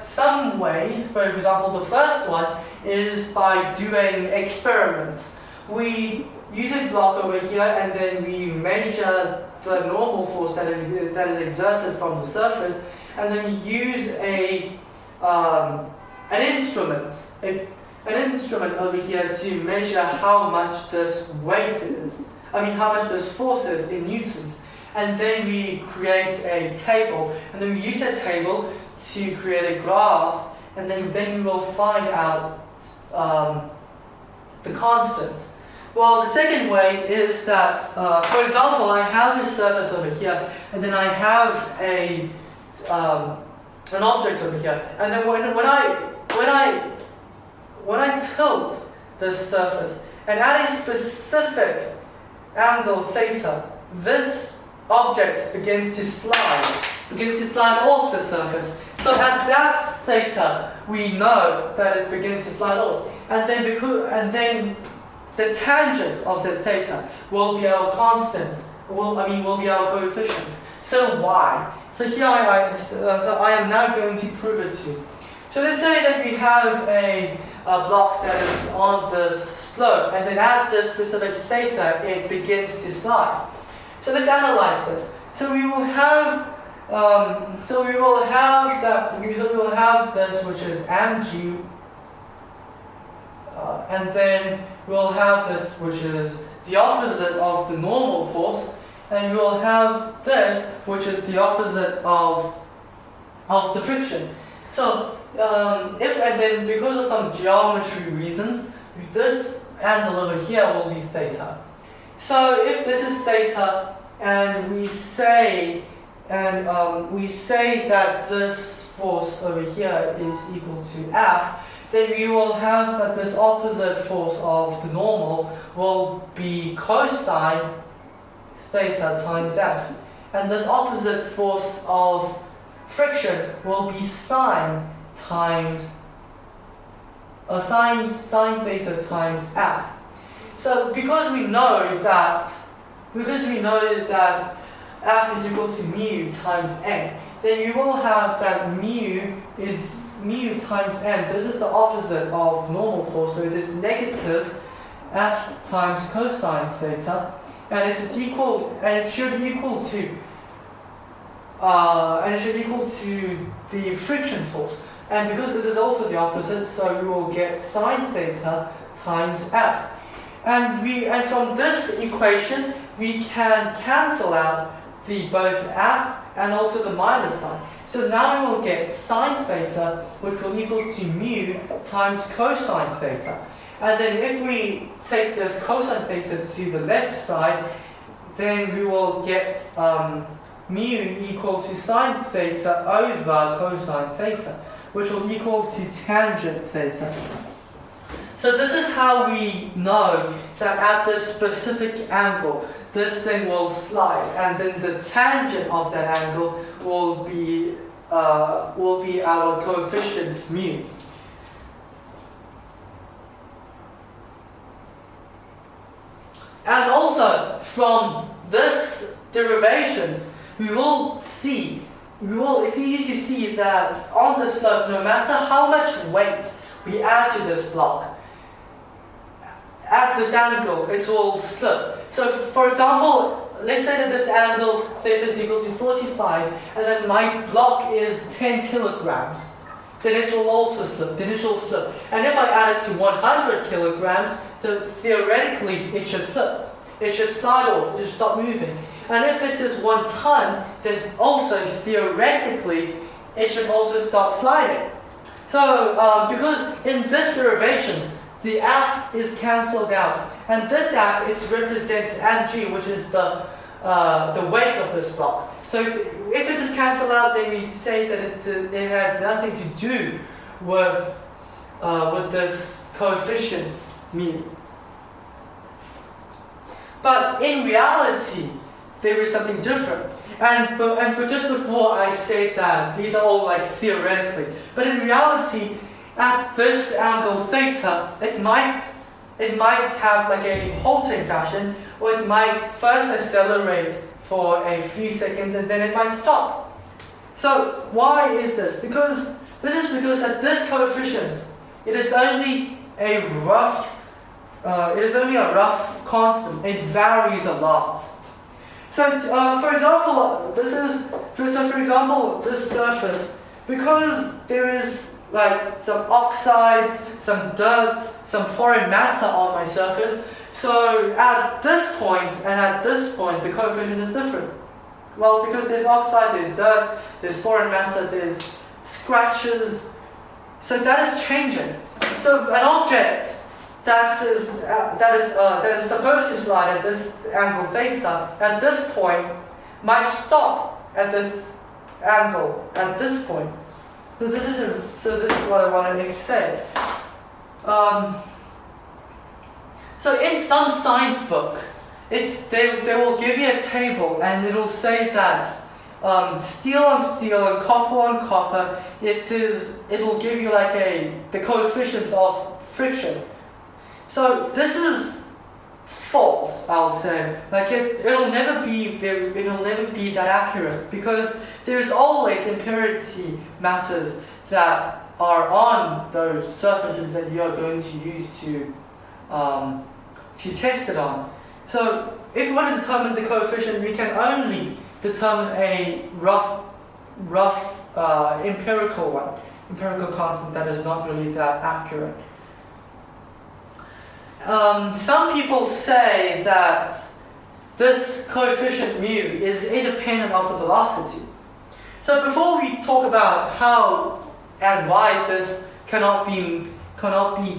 some ways. For example, the first one is by doing experiments. We use a block over here, and then we measure the normal force that is exerted from the surface, and then we use an instrument over here to measure how much this weight is. How much this force is in newtons. And then we create a table, and then we use that table to create a graph, and then we will find out the constants. Well, the second way is that, for example, I have a surface over here, and then I have an object over here, and then when I tilt this surface, and at a specific angle theta, this object begins to slide off the surface. So at that theta, we know that it begins to slide off, and then the tangent of the theta will be our constant. Will be our coefficient. So why? So here I am now going to prove it to you. So let's say that we have a block that is on the slope, and then at this specific theta, it begins to slide. So let's analyze this. So we will have So we will have that. So we will have this, which is mg, and then we'll have this, which is the opposite of the normal force, and we'll have this, which is the opposite of the friction. So and then because of some geometry reasons, this angle over here will be theta. So if this is theta, and we say that this force over here is equal to F, then we will have that this opposite force of the normal will be cosine theta times F. And this opposite force of friction will be sine times sine theta times F. So because we know that F is equal to mu times n, then you will have that mu is mu times n. This is the opposite of normal force, so it is negative F times cosine theta, and it is equal, and it should equal to the friction force. And because this is also the opposite, so we will get sine theta times F. And from this equation we can cancel out the both F and also the minus sign. So now we will get sine theta, which will equal to mu times cosine theta. And then if we take this cosine theta to the left side, then we will get mu equal to sine theta over cosine theta, which will equal to tangent theta. So this is how we know that at this specific angle, this thing will slide, and then the tangent of that angle will be our coefficient mu. And also from this derivations, it's easy to see that on the slope, no matter how much weight we add to this block, at this angle, it will slip. So for example, let's say that this angle theta is equal to 45, and then my block is 10 kilograms. Then it will also slip, then it will slip. And if I add it to 100 kilograms, so theoretically it should slip. It should slide off, it should stop moving. And if it is 1 ton, then also theoretically it should also start sliding. So because in this derivations, the F is cancelled out, and this F it represents mg, which is the weight of this block. So if it is cancelled out, then we say that it has nothing to do with this coefficient mu. But in reality, there is something different. And just before I say that these are all like theoretically, but in reality, at this angle theta, it might have like a halting fashion, or it might first accelerate for a few seconds and then it might stop. So why is this? Because at this coefficient, it is only a rough constant. It varies a lot. So for example, this surface, because there is like some oxides, some dirt, some foreign matter on my surface. So at this point and at this point, the coefficient is different. Well, because there's oxide, there's dirt, there's foreign matter, there's scratches. So that is changing. So an object that is supposed to slide at this angle theta at this point might stop at this angle at this point. So this is what I wanted to say. So in some science book, they will give you a table and it will say that steel on steel and copper on copper, it will give you like the coefficients of friction. So this is false, I'll say. Like it'll never be that accurate, because there's always impurity matters that are on those surfaces that you are going to use to test it on. So if we want to determine the coefficient, we can only determine a rough rough empirical constant that is not really that accurate. Some people say that this coefficient mu is independent of the velocity. So before we talk about how and why this cannot be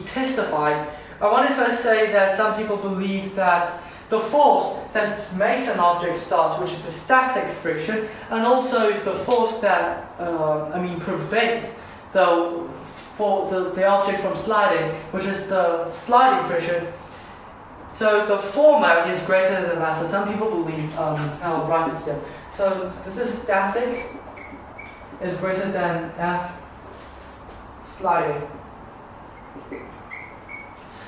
testified, I want to first say that some people believe that the force that makes an object start, which is the static friction, and also the force that prevents the object from sliding, which is the sliding friction. So the former is greater than the latter. Some people believe, I'll write it here. So this is static is greater than F sliding.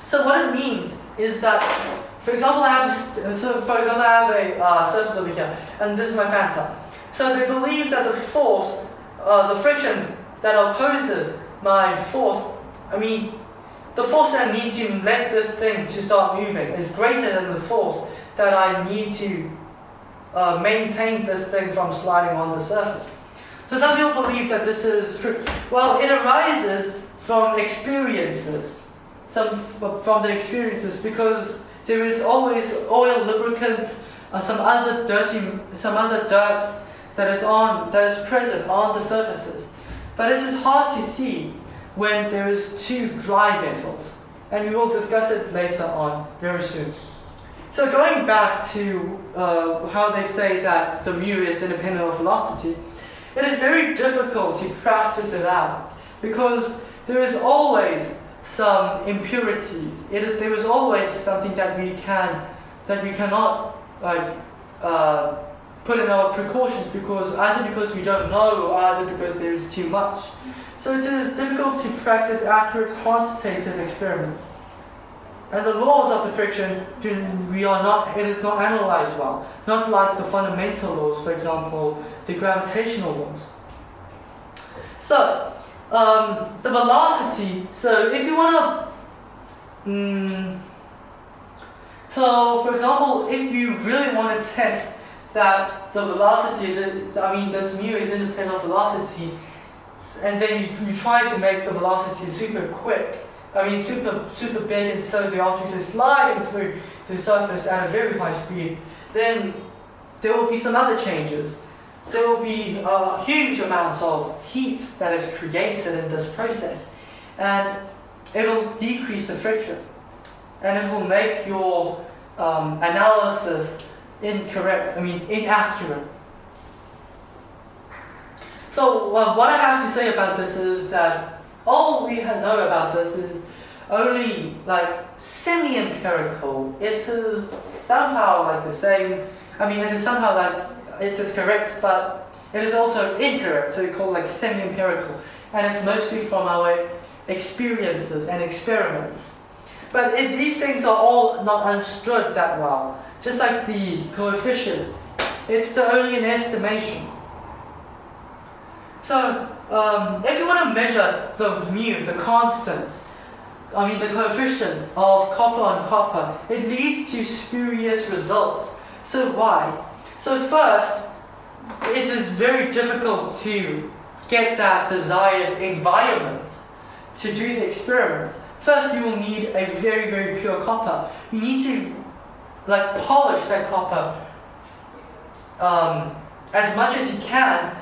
So what it means is that, for example, I have a surface over here, and this is my phantom. So they believe that the force, the friction that opposes my force, the force that I need to let this thing to start moving is greater than the force that I need to maintain this thing from sliding on the surface. So some people believe that this is true. Well, it arises from experiences. From the experiences, because there is always oil, lubricants, some other dirt that is present on the surfaces. But it is hard to see when there is two dry metals, and we will discuss it later on very soon. So going back to how they say that the mu is independent of velocity, it is very difficult to practice it out because there is always some impurities. There is always something that we cannot put in our precautions either because we don't know or either because there is too much. So it is difficult to practice accurate quantitative experiments. And the laws of the friction it is not analyzed well, not like the fundamental laws, for example, the gravitational laws. So the velocity, so if you want to, so for example, if you really want to test that the velocity this mu is independent of velocity, and then you try to make the velocity super quick, super big, and so the object is sliding through the surface at a very high speed, then there will be some other changes. There will be huge amounts of heat that is created in this process, and it will decrease the friction, and it will make your analysis inaccurate. So what I have to say about this is that all we know about this is only semi-empirical. It is somehow the same. It is somehow it is correct, but it is also incorrect, so we call it semi-empirical. And it's mostly from our experiences and experiments. But these things are all not understood that well. Just like the coefficients, it's only an estimation. So, if you want to measure the mu, the constant, the coefficients of copper on copper, it leads to spurious results. So why? So first, it is very difficult to get that desired environment to do the experiments. First, you will need a very, very pure copper. You need to polish that copper as much as you can,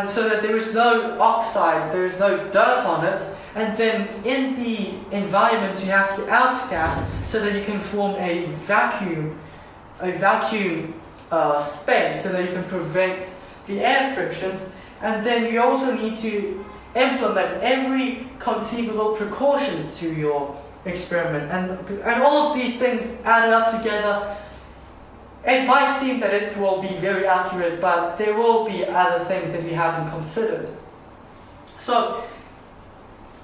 so that there is no oxide, there is no dirt on it, and then in the environment you have to outgas so that you can form a vacuum space so that you can prevent the air frictions, and then you also need to implement every conceivable precautions to your experiment, and all of these things added up together. It might seem that it will be very accurate, but there will be other things that we haven't considered. So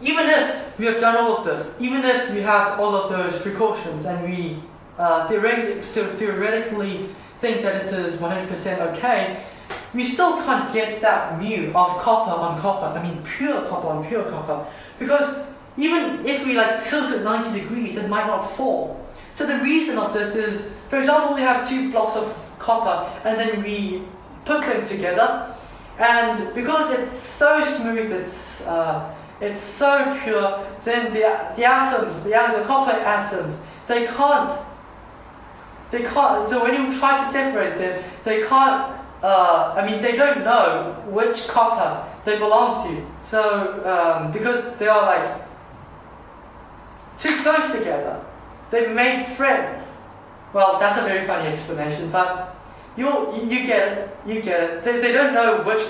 even if we have done all of this, even if we have all of those precautions, and we theoretically think that it is 100% okay, we still can't get that mu of copper on copper, pure copper on pure copper, because even if we tilt it 90 degrees, it might not fall. So the reason of this is, for example, we have two blocks of copper, and then we put them together, And because it's so smooth, it's so pure, then the atoms, the copper atoms, they can't, so when you try to separate them, they can't, they don't know which copper they belong to. So, because they are like too close together, they've made friends. Well, that's a very funny explanation, but you get it. They don't know which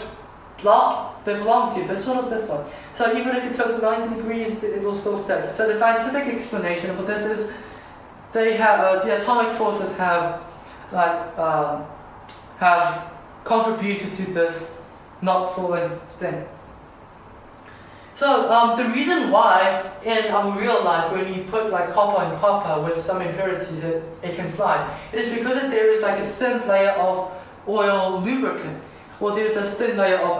block they belong to, this one or this one. So even if it tilts 90 degrees, it will still stay. So the scientific explanation for this is they have the atomic forces have contributed to this not falling thing. So the reason why in our real life, when you put like copper and copper with some impurities, it can slide, is because there is like a thin layer of oil lubricant, or there's a thin layer of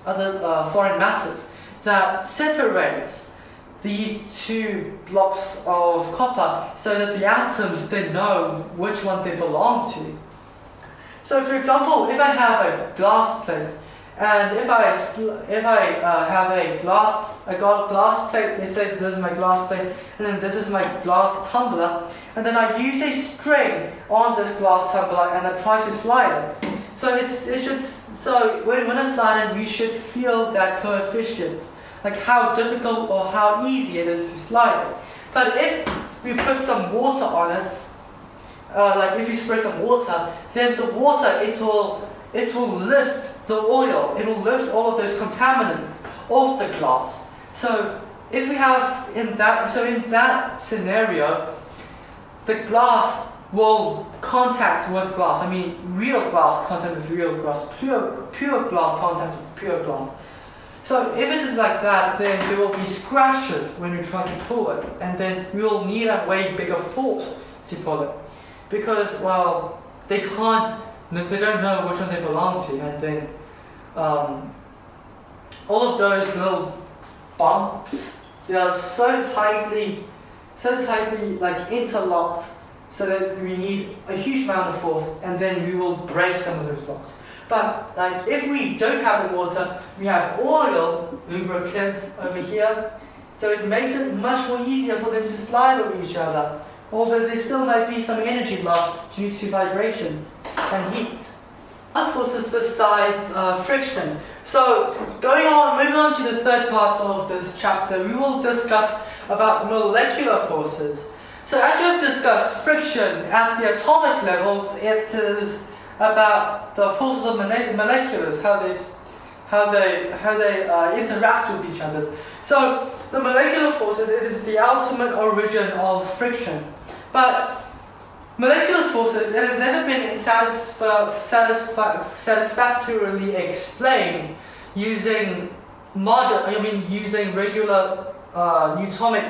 other foreign matters that separates these two blocks of copper, so that the atoms then know which one they belong to. So, for example, if I have a glass plate, and if I have a glass plate, let's say this is my glass plate, and then this is my glass tumbler, and then I use a string on this glass tumbler and I try to slide it. So when I slide it, we should feel that coefficient, like how difficult or how easy it is to slide it. But if we put some water on it, like if you spray some water, then the water it will lift the oil, it will lift all of those contaminants off the glass. So if we have in that scenario, the glass will contact with glass. I mean, real glass contact with real glass, pure glass contact with pure glass. So if it is like that, then there will be scratches when we try to pull it, and then we will need a way bigger force to pull it, because they don't know which one they belong to, and then all of those little bumps, they are so tightly like interlocked, so that we need a huge amount of force, and then we will break some of those blocks. But like if we don't have the water, we have oil lubricant over here, so it makes it much more easier for them to slide over each other, although there still might be some energy loss due to vibrations and heat. Other forces besides friction. So moving on to the third part of this chapter, we will discuss about molecular forces. So as we have discussed, friction at the atomic levels, it is about the forces of molecules, how they interact with each other. So the molecular forces, it is the ultimate origin of friction. But molecular forces, it has never been satisfactorily explained using regular Newtonic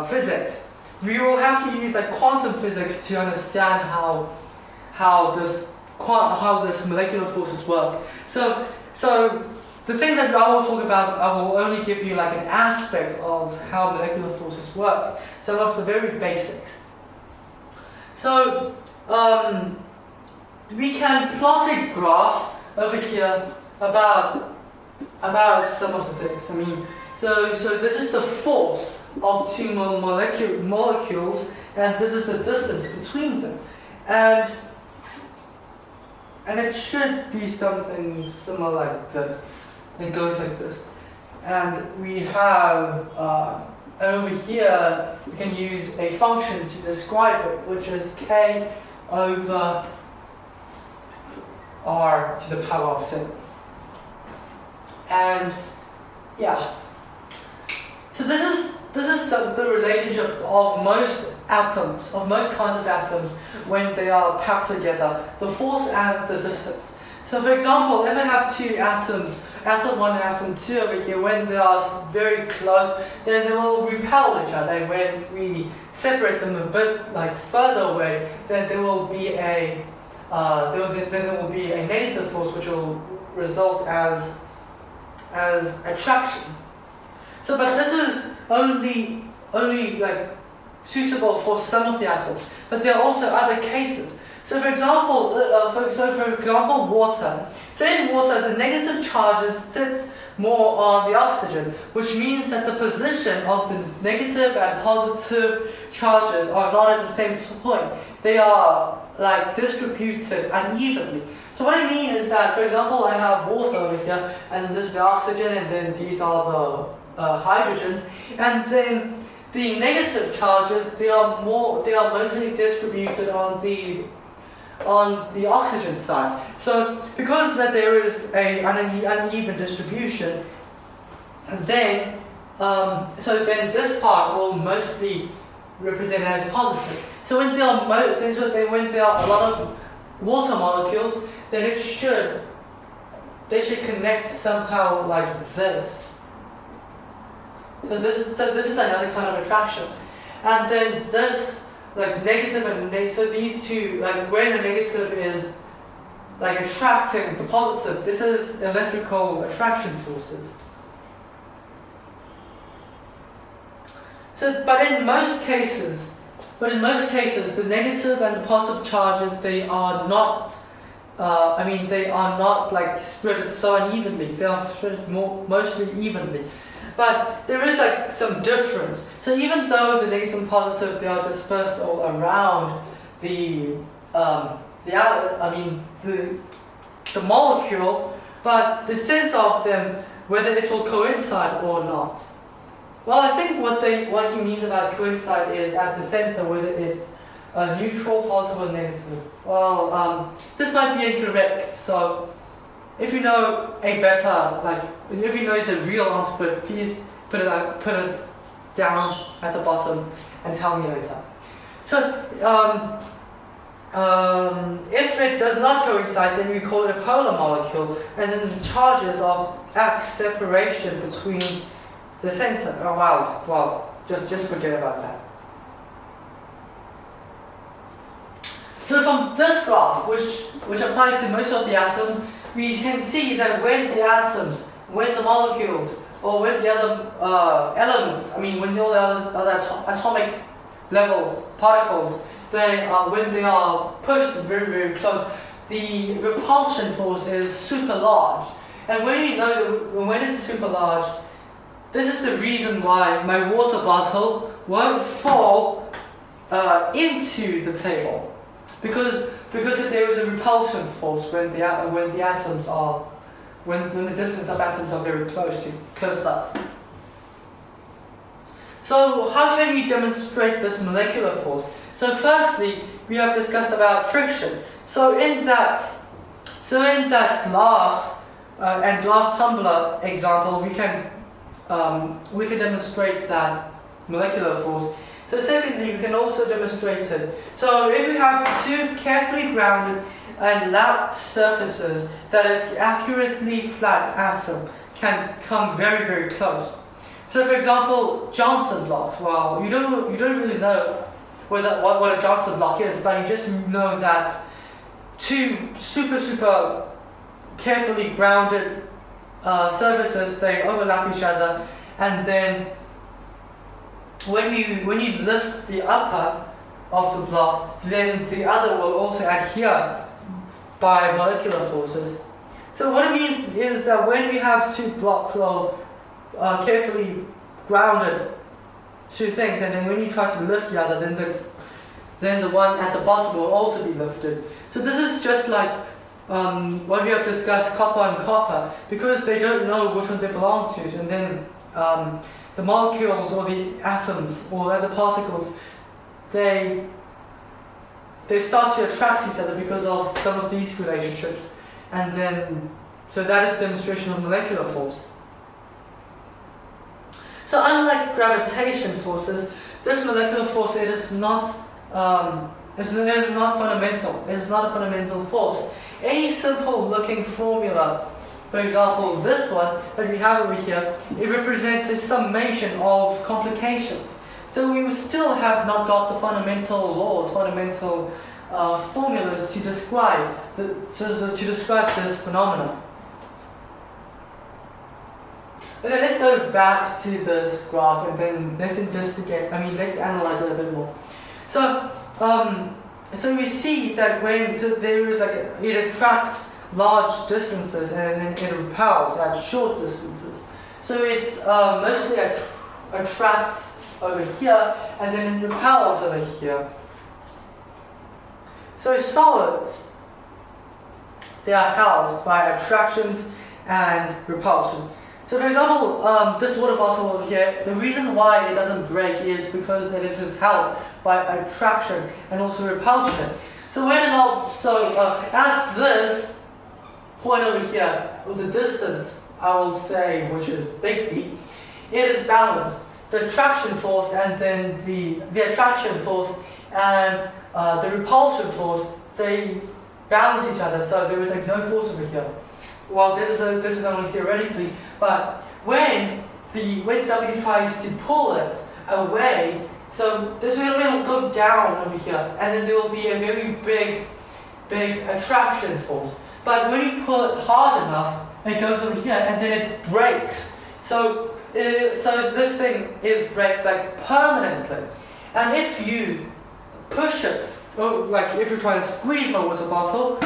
physics. We will have to use like quantum physics to understand how this molecular forces work. So the thing that I will talk about, I will only give you like an aspect of how molecular forces work, some of the very basics. So we can plot a graph over here about some of the things. I mean, so this is the force of two molecules, and this is the distance between them, and it should be something similar like this. It goes like this, and we have over here we can use a function to describe it, which is k over r to the power of 7. And yeah, so this is the relationship of most atoms, of most kinds of atoms, when they are packed together, the force and the distance. So for example, if I have two atoms, atom 1 and atom 2 over here, when they are very close, then they will repel each other. And when we separate them a bit like further away, then there will be a negative force, which will result as attraction. So, but this is only like suitable for some of the atoms, but there are also other cases. So, for example, water. So in water, the negative charges sits more on the oxygen, which means that the position of the negative and positive charges are not at the same point. They are like distributed unevenly. So what I mean is that, for example, I have water over here, and then this is the oxygen, and then these are the hydrogens, and then the negative charges, they are mostly distributed on the oxygen side. So because that there is an uneven distribution, then this part will mostly represent as positive. So when there are a lot of water molecules, then they should connect somehow like this. So this is another kind of attraction, and then this like negative and negative. So these two, like where the negative is like attracting the positive, this is electrical attraction forces. So, but in most cases, the negative and the positive charges, they are not. They are not like spread so unevenly. They are spread mostly evenly. But there is like some difference. So even though the negative and positive, they are dispersed all around the molecule, but the sense of them, whether it will coincide or not. Well, I think what he means about coincide is at the center, whether it's a neutral, positive, or negative. Well, this might be incorrect. So if you know a better, if you know the real answer, please put it down at the bottom and tell me later. So, if it does not coincide, then we call it a polar molecule, and then the charges of X separation between the center. Oh wow, just forget about that. So from this graph, which applies to most of the atoms, we can see that when the atoms, when the molecules, or when the other elements, when all the other atomic level particles, when they are pushed very, very close, the repulsion force is super large. And when it's super large, this is the reason why my water bottle won't fall into the table. Because there is a repulsion force when the distance of atoms are very close up. So how can we demonstrate this molecular force? So firstly, we have discussed about friction. So in that glass and glass tumbler example, we can demonstrate that molecular force. So secondly, we can also demonstrate it. So if we have two carefully grounded and lapped surfaces that is accurately flat atom can come very, very close. So for example, Johnson blocks. Well, you don't really know what a Johnson block is, but you just know that two super carefully grounded surfaces, they overlap each other, and then when you lift the upper of the block, then the other will also adhere by molecular forces. So what it means is that when we have two blocks of carefully grounded two things, and then when you try to lift the other, then the one at the bottom will also be lifted. So this is just like what we have discussed, copper and copper, because they don't know which one they belong to, and then the molecules or the atoms or other particles, they start to attract each other because of some of these relationships, and then so that is demonstration of molecular force. So unlike gravitation forces, this molecular force, it is not fundamental. It is not a fundamental force. Any simple looking formula, for example, this one that we have over here, it represents a summation of complications. So we still have not got the fundamental laws, fundamental formulas to describe this phenomenon. Okay, let's go back to this graph and then let's analyze it a bit more. So we see that when there is it attracts large distances, and then it repels at short distances. So it mostly attracts over here, and then it repels over here. So solids, they are held by attractions and repulsion. So for example, this water bottle over here, the reason why it doesn't break is because it is held by attraction and also repulsion. So at this point over here, with the distance, I will say, which is big D, it is balanced. The attraction force and then the attraction force and the repulsion force, they balance each other, so there is like no force over here. Well, this is only theoretically, but when somebody tries to pull it away, so this will go down over here, and then there will be a very big attraction force. But when you pull it hard enough, it goes over here, and then it breaks. So this thing is break like permanently. And if you push it, like if you try to squeeze a water bottle,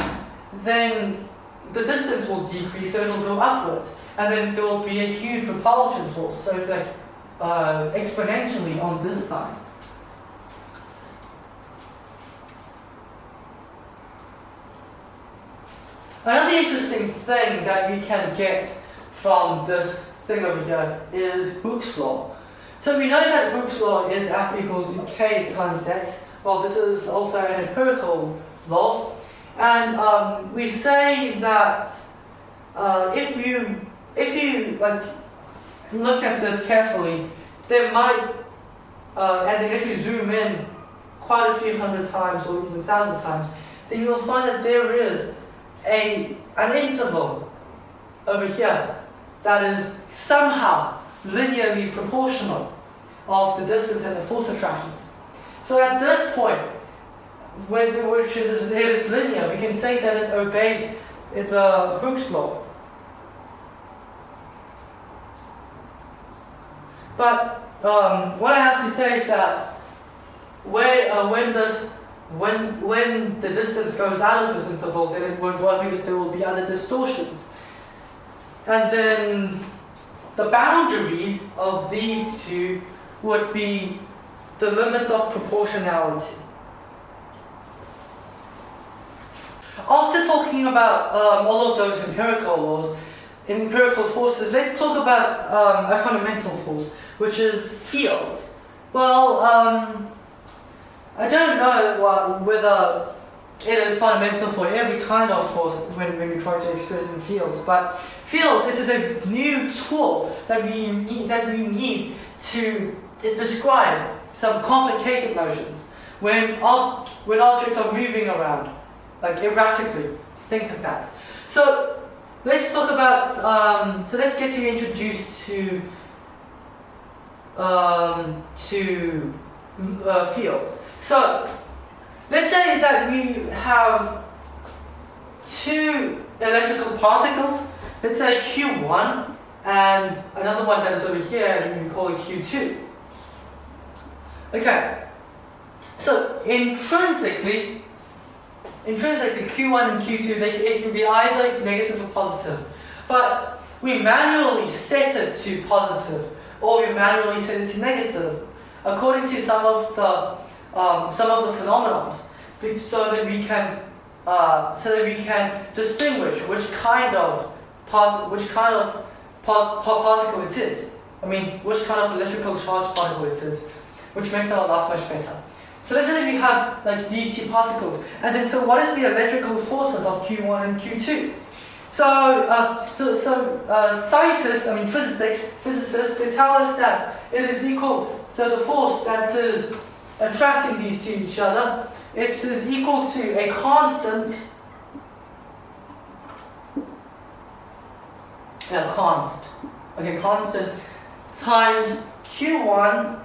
then the distance will decrease, so it will go upwards, and then there will be a huge repulsion force. So it's like exponentially on this side. Another interesting thing that we can get from this thing over here is Hooke's law. So we know that Hooke's law is F equals k times x. Well, this is also an empirical law, and we say that if you like look at this carefully, there might and then if you zoom in quite a few hundred times or even 1,000 times, then you will find that there is an interval over here that is somehow linearly proportional of the distance and the force attractions. So at this point, which is linear, we can say that it obeys the Hooke's law. But what I have to say is that when the distance goes out of this interval, then it won't work because there will be other distortions. And then the boundaries of these two would be the limits of proportionality. After talking about all of those empirical forces, let's talk about a fundamental force, which is fields. Well, I don't know whether it is fundamental for every kind of force when we try to express in fields, but fields, this is a new tool that we need to describe some complicated motions when objects are moving around, like erratically, things like that. So let's talk about. So let's get you introduced to fields. So let's say that we have two electrical particles. Let's say Q1 and another one that is over here, and we call it Q2. Okay, so intrinsically Q1 and Q2, it can be either negative or positive, but we manually set it to positive or we manually set it to negative according to some of the phenomena, so that we can distinguish which kind of particle it is. I mean, which kind of electrical charge particle it is, which makes our life much better. So let's say we have like these two particles, and then so what is the electrical forces of Q1 and Q2? Scientists, I mean physicists, they tell us that it is equal. So the force that is attracting these to each other, it is equal to a constant. Constant times Q1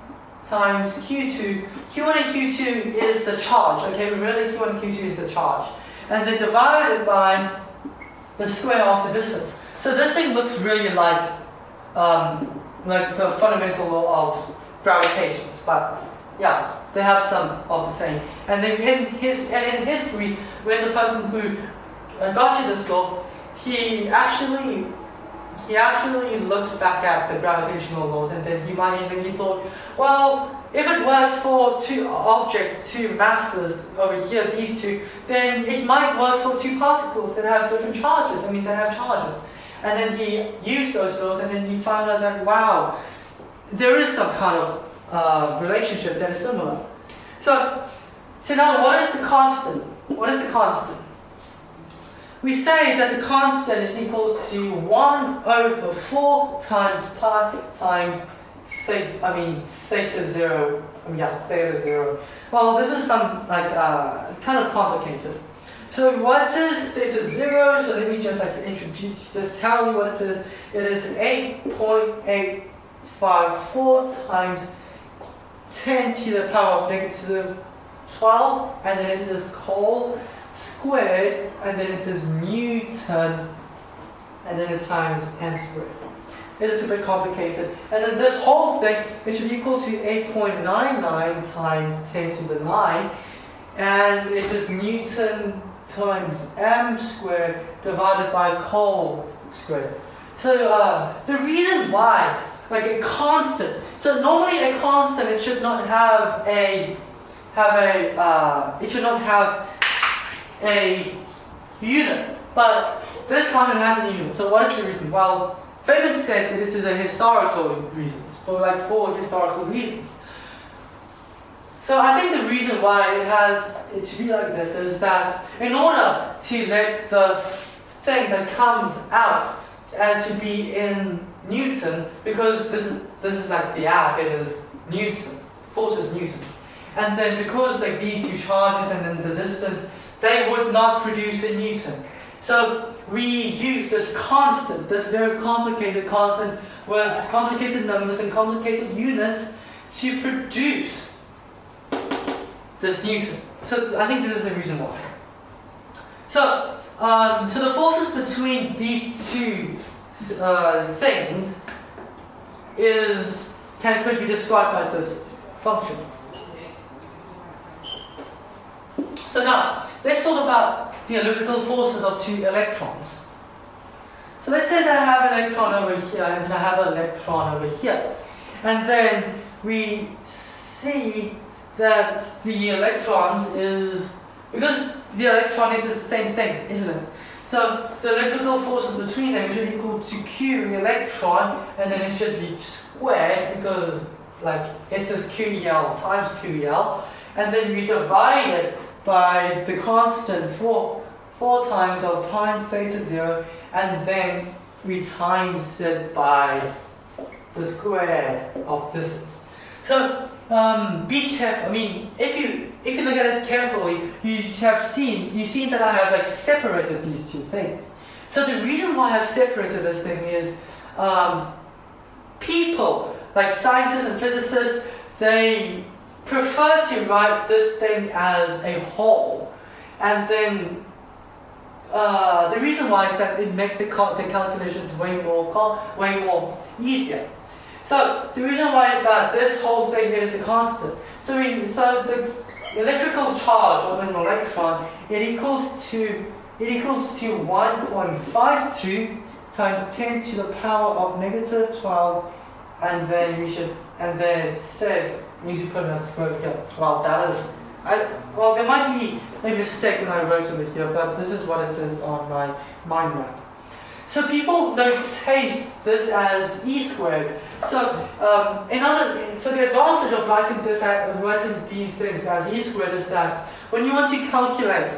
times Q2. Q1 and Q2 is the charge. Okay, remember that Q1 and Q2 is the charge, and then divided by the square of the distance. So this thing looks really like the fundamental law of gravitation, but yeah, they have some of the same. And then in history, when the person who got to this law, he actually looks back at the gravitational laws, and then he thought, well, if it works for two objects, two masses over here, these two, then it might work for two particles that have different charges. That have charges. And then he used those laws, and then he found out that, wow, there is some kind of relationship that is similar. So now what is the constant? What is the constant? We say that the constant is equal to 1 over 4 times pi times theta 0. Theta 0. Well, this is some kind of complicated. So what is theta 0? So let me just tell you what it is. It is 8.854 times 10 to the power of negative 12, and then it is called squared, and then it says Newton, and then it times m squared. It is a bit complicated. And then this whole thing, it should equal to 8.99 times 10 to the 9, and it is Newton times m squared divided by col squared. So the reason why, a constant. So normally a constant, it should not have a unit, but this constant has a unit. So what is the reason? Well, Feynman said that this is a historical reasons, for historical reasons. So I think the reason why it has it to be like this is that in order to let the thing that comes out and to be in Newton, because this is like the app, it is Newton, force is Newton. And then because these two charges and then the distance, they would not produce a Newton. So we use this constant, this very complicated constant with complicated numbers and complicated units to produce this Newton. So I think this is the reason why. So the forces between these two things could be described by this function. So now, let's talk about the electrical forces of two electrons. So let's say that I have an electron over here and I have an electron over here. And then we see that the electrons is, because the electron is the same thing, isn't it? So the electrical forces between them should equal to Q electron, and then it should be squared because it says QEL times QEL, and then we divide it by the constant 4 times of time theta 0, and then we times it by the square of distance. So be careful. If you look at it carefully, you've seen that I have separated these two things. So the reason why I've separated this thing is people like scientists and physicists, they prefer to write this thing as a whole, and then the reason why is that it makes the calculations way more easier. So the reason why is that this whole thing is a constant. So the electrical charge of an electron, it equals to 1.52 times 10 to the power of negative 12, and then it says you should put it at the square here. Well, there might be a mistake when I wrote it here, but this is what it says on my mind map. So people notate this as e squared. So the advantage of writing these things as e squared is that when you want to calculate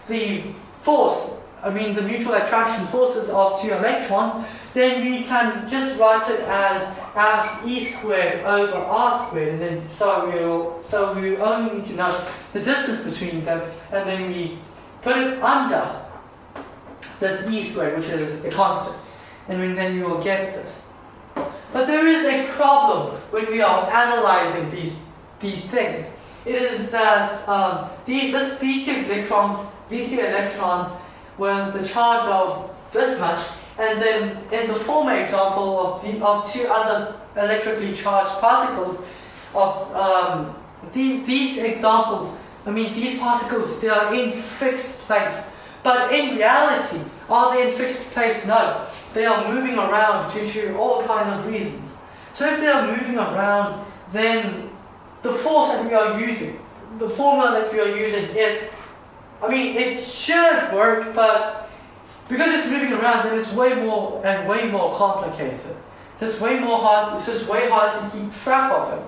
the force, the mutual attraction forces of two electrons, then we can just write it as e squared over r squared, and then so we only need to know the distance between them, and then we put it under this e squared, which is a constant, and then you will get this. But there is a problem when we are analyzing these things. It is that these two electrons with the charge of this much, and then in the former example of two other electrically charged particles, these examples, these particles, they are in fixed place. But in reality, are they in fixed place? No. They are moving around due to all kinds of reasons. So if they are moving around, then the force that we are using, the formula that we are using, it should work, but because it's moving around, then it's way more complicated. So it's way harder to keep track of it.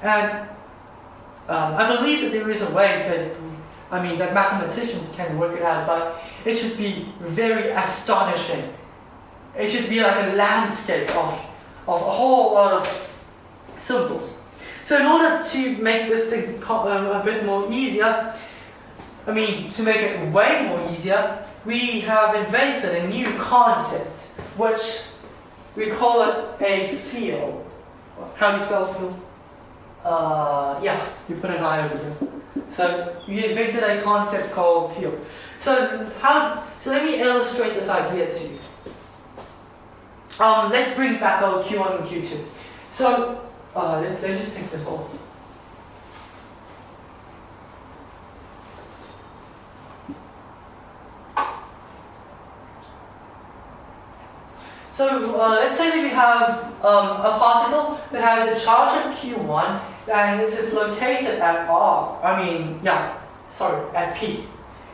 And I believe that there is a way that mathematicians can work it out, but it should be very astonishing. It should be like a landscape of a whole lot of symbols. So in order to make this thing a bit more easier, to make it way more easier, we have invented a new concept, which we call it a field. How do you spell field? You put an I over there. So we invented a concept called field. So let me illustrate this idea to you. Let's bring back our Q1 and Q2. So let's just take this off. So let's say that we have a particle that has a charge of Q1 and this is located at at P.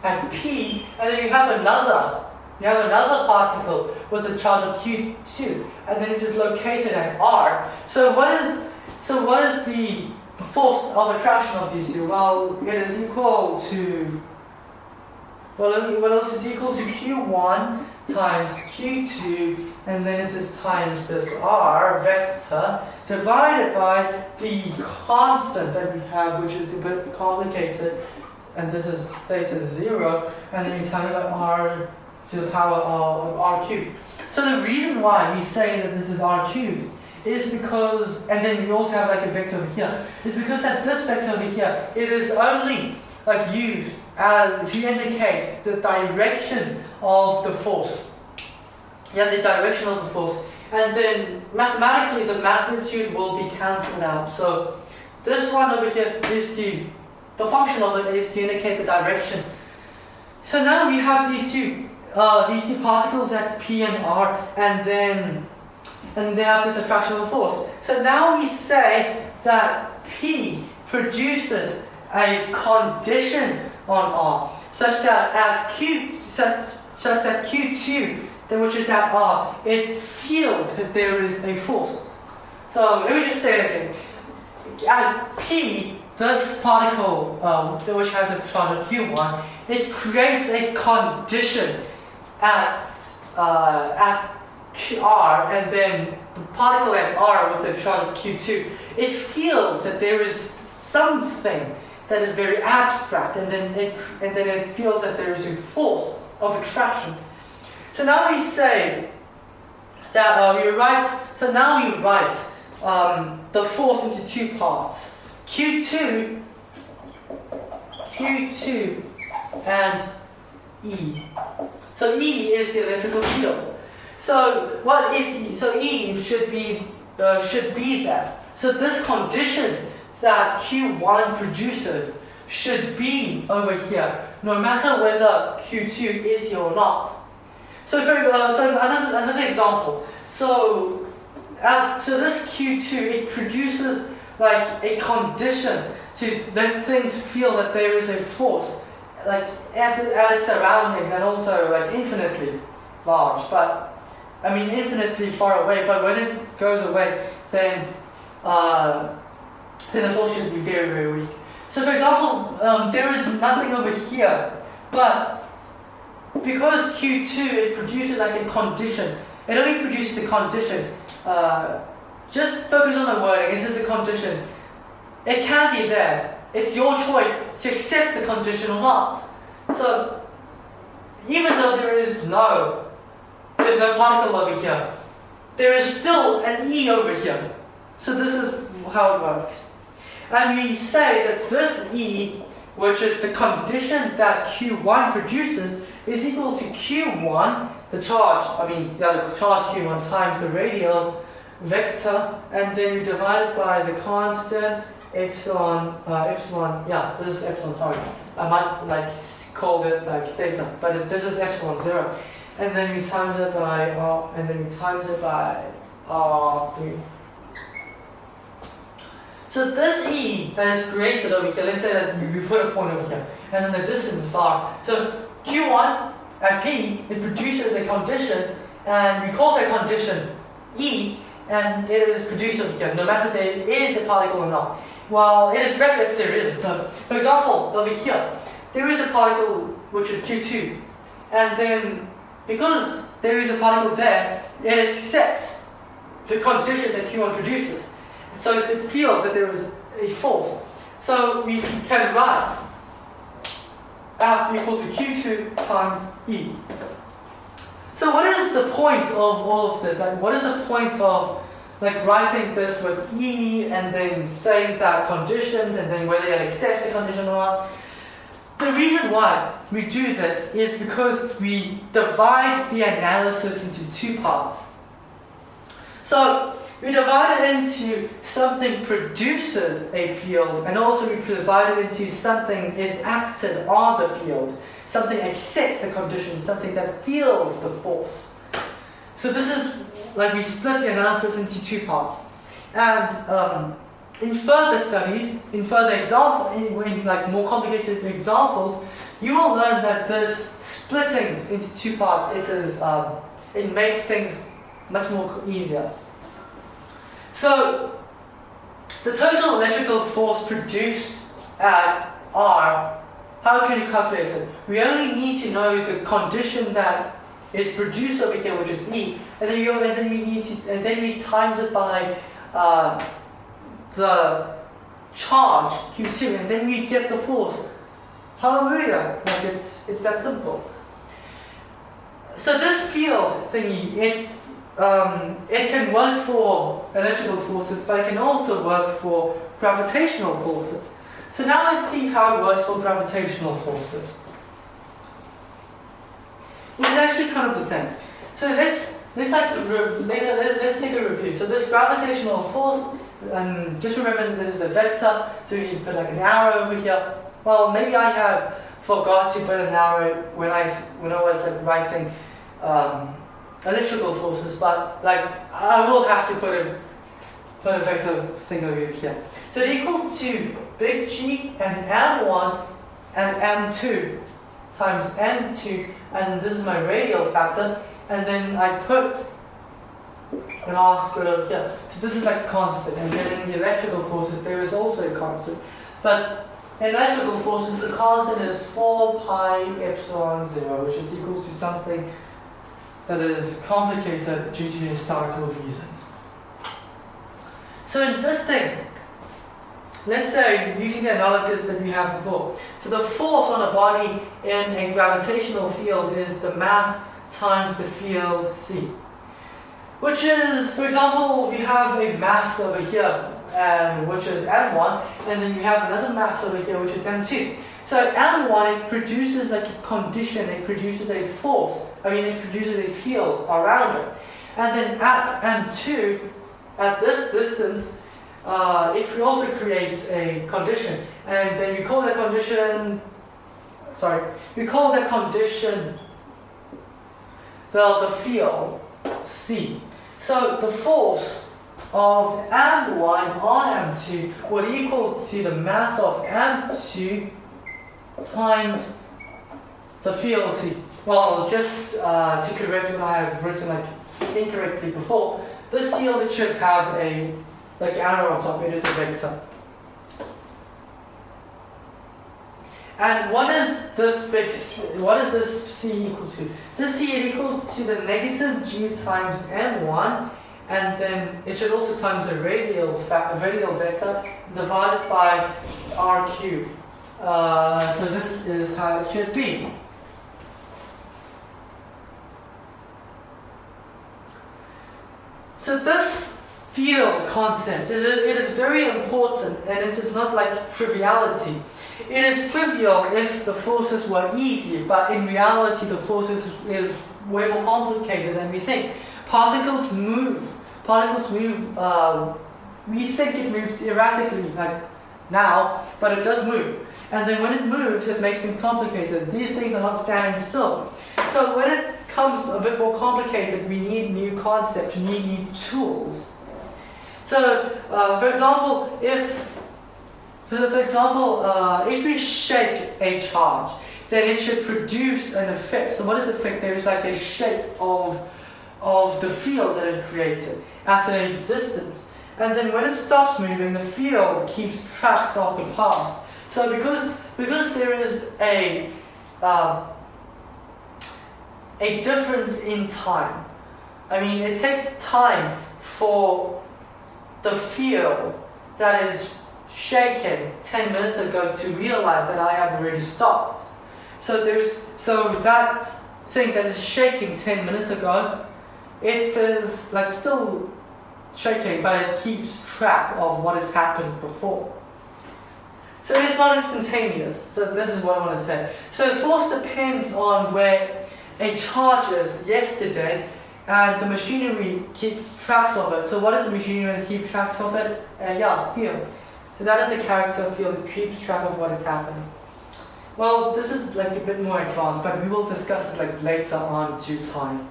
At P, and then you have another particle with a charge of Q2, and then this is located at R. So what is the force of attraction of these two? Well, it is equal to Q1 times Q2, and then it is times this R vector divided by the constant that we have, which is a bit complicated, and this is theta 0, and then you times it by R to the power of R cubed. So the reason why we say that this is R cubed is because, and then we also have like a vector over here, is because that this vector over here, it is only used to indicate the direction of the force. Yeah, the direction of the force. And then mathematically the magnitude will be cancelled out. So this one over here the function of it is to indicate the direction. So now we have these two particles at P and R, and they have this attractional force. So now we say that P produces a condition on R, such that Q2, which is at R, it feels that there is a force. So let me just say it again. At P, this particle, which has a charge of Q1, it creates a condition at R, and then the particle at R with the charge of Q2, it feels that there is something that is very abstract, and then it feels that there is a force of attraction. So now we say that we write the force into two parts. Q2 and E. So E is the electrical field. So what is E? So E should be there. So this condition that Q1 produces should be over here, no matter whether Q2 is here or not. So another example. So this Q2, it produces a condition to let things feel that there is a force, at its surroundings, and also infinitely large, but infinitely far away. But when it goes away, then the force should be very, very weak. So for example, there is nothing over here, but because Q2, it produces a condition. It only produces the condition. Just focus on the wording. It says a condition. It can be there. It's your choice to accept the condition or not. So even though there's no particle over here, there is still an E over here. So this is how it works. And we say that this E, which is the condition that Q1 produces, is equal to Q1, the charge Q1 times the radial vector, and then we divide it by the constant, yeah, this is epsilon, sorry. I might like call it like theta, but this is epsilon 0. And then we times it by R3. So this E that is created over here, let's say that we put a point over here, and then the distance is R. So Q1 at P, it produces a condition, and we call that condition E, and it is produced over here, no matter if there is a particle or not. Well, it is best if there is. So, for example, over here, there is a particle which is Q2, and then because there is a particle there, it accepts the condition that Q1 produces. So it feels that there is a force. So we can write F equals to Q2 times E. So what is the point of all of this? Like, what is the point of like writing this with E and then saying that conditions and then whether it accepts the condition or not? The reason why we do this is because we divide the analysis into two parts. So we divide it into something produces a field, and also we divide it into something is acted on the field, something accepts the condition, something that feels the force. So this is like we split the analysis into two parts. And in further studies, in further examples, in like more complicated examples, you will learn that this splitting into two parts, it makes things much more easier. So, the total electrical force produced at R, how can you calculate it? We only need to know the condition that is produced over here, which is E, and then we times it by the charge Q2, and then we get the force. Hallelujah! Like it's that simple. So this field thingy, it can work for electrical forces, but it can also work for gravitational forces. So now let's see how it works for gravitational forces. It's actually kind of the same. So let's take a review. So this gravitational force, just remember that this is a vector, so you need to put like an arrow over here. Well, maybe I have forgot to put an arrow when I was like writing electrical forces, but like I will have to put a vector thing over here. So it equals to big G and M1 and M2 times M2, and this is my radial factor, and then I put an R squared over here. So this is like a constant, and then in the electrical forces there is also a constant. But in electrical forces the constant is 4 pi epsilon 0, which is equals to something that is complicated due to historical reasons. So in this thing, let's say using the analogous that we had before. So the force on a body in a gravitational field is the mass times the field C. Which is, for example, we have a mass over here, which is M1, and then we have another mass over here, which is M2. So at M1, it produces like a condition, it produces a force, it produces a field around it. And then at M2, at this distance, it also creates a condition. And then we call that condition, the field C. So the force of M1 on M2 would equal to the mass of M2 times the field C. Well, just to correct what I have written like incorrectly before, this field it should have a like arrow on top. It is a vector. And what is this C equal to? This C is equal to the negative G times M1, and then it should also times a radial vector divided by R cubed. So this is how it should be. So this field concept, it is very important, and it is not like triviality. It is trivial if the forces were easy, but in reality the forces is way more complicated than we think. Particles move. We think it moves erratically, like now, but it does move. And then when it moves, it makes them complicated. These things are not standing still. So when it becomes a bit more complicated, we need new concepts, we need new tools. So, for example, if we shake a charge, then it should produce an effect. So what is the effect? There is like a shake of the field that it created at a distance. And then when it stops moving, the field keeps tracks of the past. So because there is a difference in time, I mean, it takes time for the field that is shaken 10 minutes ago to realize that I have already stopped. So that thing that is shaking 10 minutes ago, it is like still shaking, but it keeps track of what has happened before. So it's not instantaneous. So this is what I want to say. So force depends on where a charge is yesterday, and the machinery keeps tracks of it. So what is the machinery that keeps tracks of it? Field. So that is a character field that keeps track of what is happening. Well, this is like a bit more advanced, but we will discuss it like later on due time.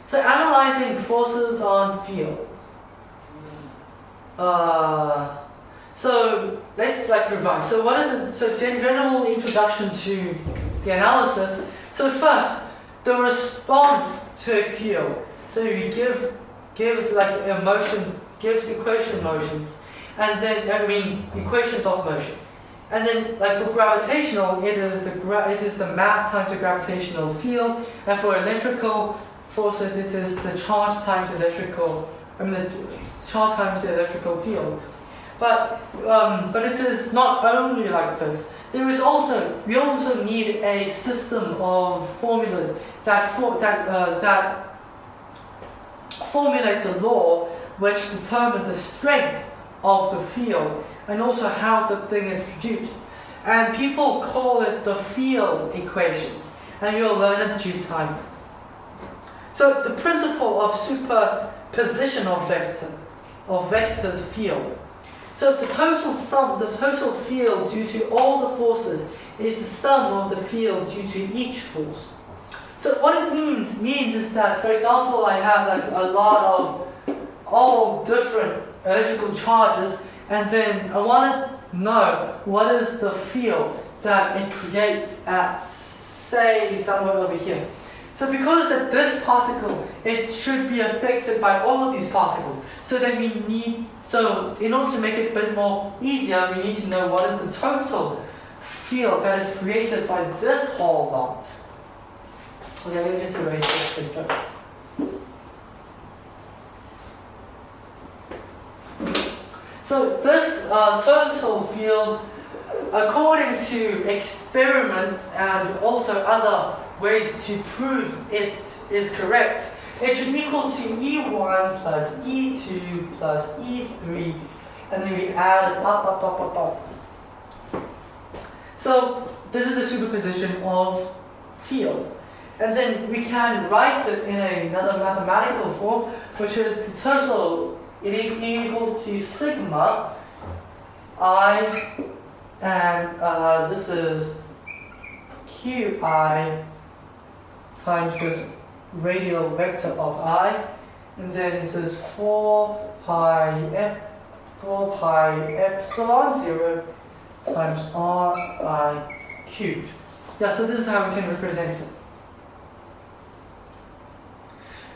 So analyzing forces on fields. So let's like revise. So general introduction to the analysis. So first, the response to a field. So you gives like emotions, gives equation motions, and then equations of motion. And then, like for gravitational, it is the mass times the gravitational field, and for electrical forces, it is the charge times the charge times the electrical field. But it is not only like this. We also need a system of formulas that formulate the law which determine the strength of the field and also how the thing is produced. And people call it the field equations, and you'll learn it due time. So the principle of superposition of vectors field. So the total field due to all the forces is the sum of the field due to each force. So what it means is that, for example, I have like a lot of all different electrical charges, and then I want to know what is the field that it creates at, say, somewhere over here. So because that this particle, it should be affected by all of these particles. So then in order to make it a bit more easier, we need to know what is the total field that is created by this whole lot. Okay, let me just erase this picture. So this total field, according to experiments and also other ways to prove it is correct, it should equal to E1 plus E2 plus E3, and then we add it up. So this is a superposition of field. And then we can write it in another mathematical form, which is the total, it equals to sigma I, and this is Qi times this radial vector of I, and then this is 4 pi epsilon 0 times Ri cubed. Yeah, so this is how we can represent it.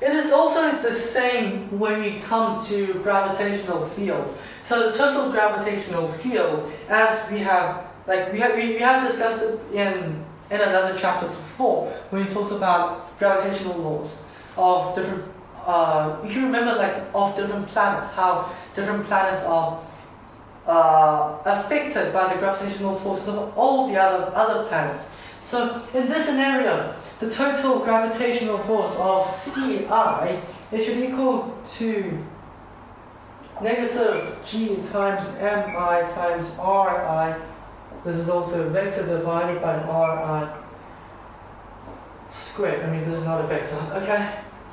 It is also the same when we come to gravitational fields. So the total gravitational field, as we have discussed it in another chapter before, when we talked about gravitational laws of different. You can remember of different planets, how different planets are affected by the gravitational forces of all the other planets. So in this scenario, the total gravitational force of Ci, it should equal to negative G times Mi times Ri. This is also a vector divided by Ri squared. This is not a vector. Okay.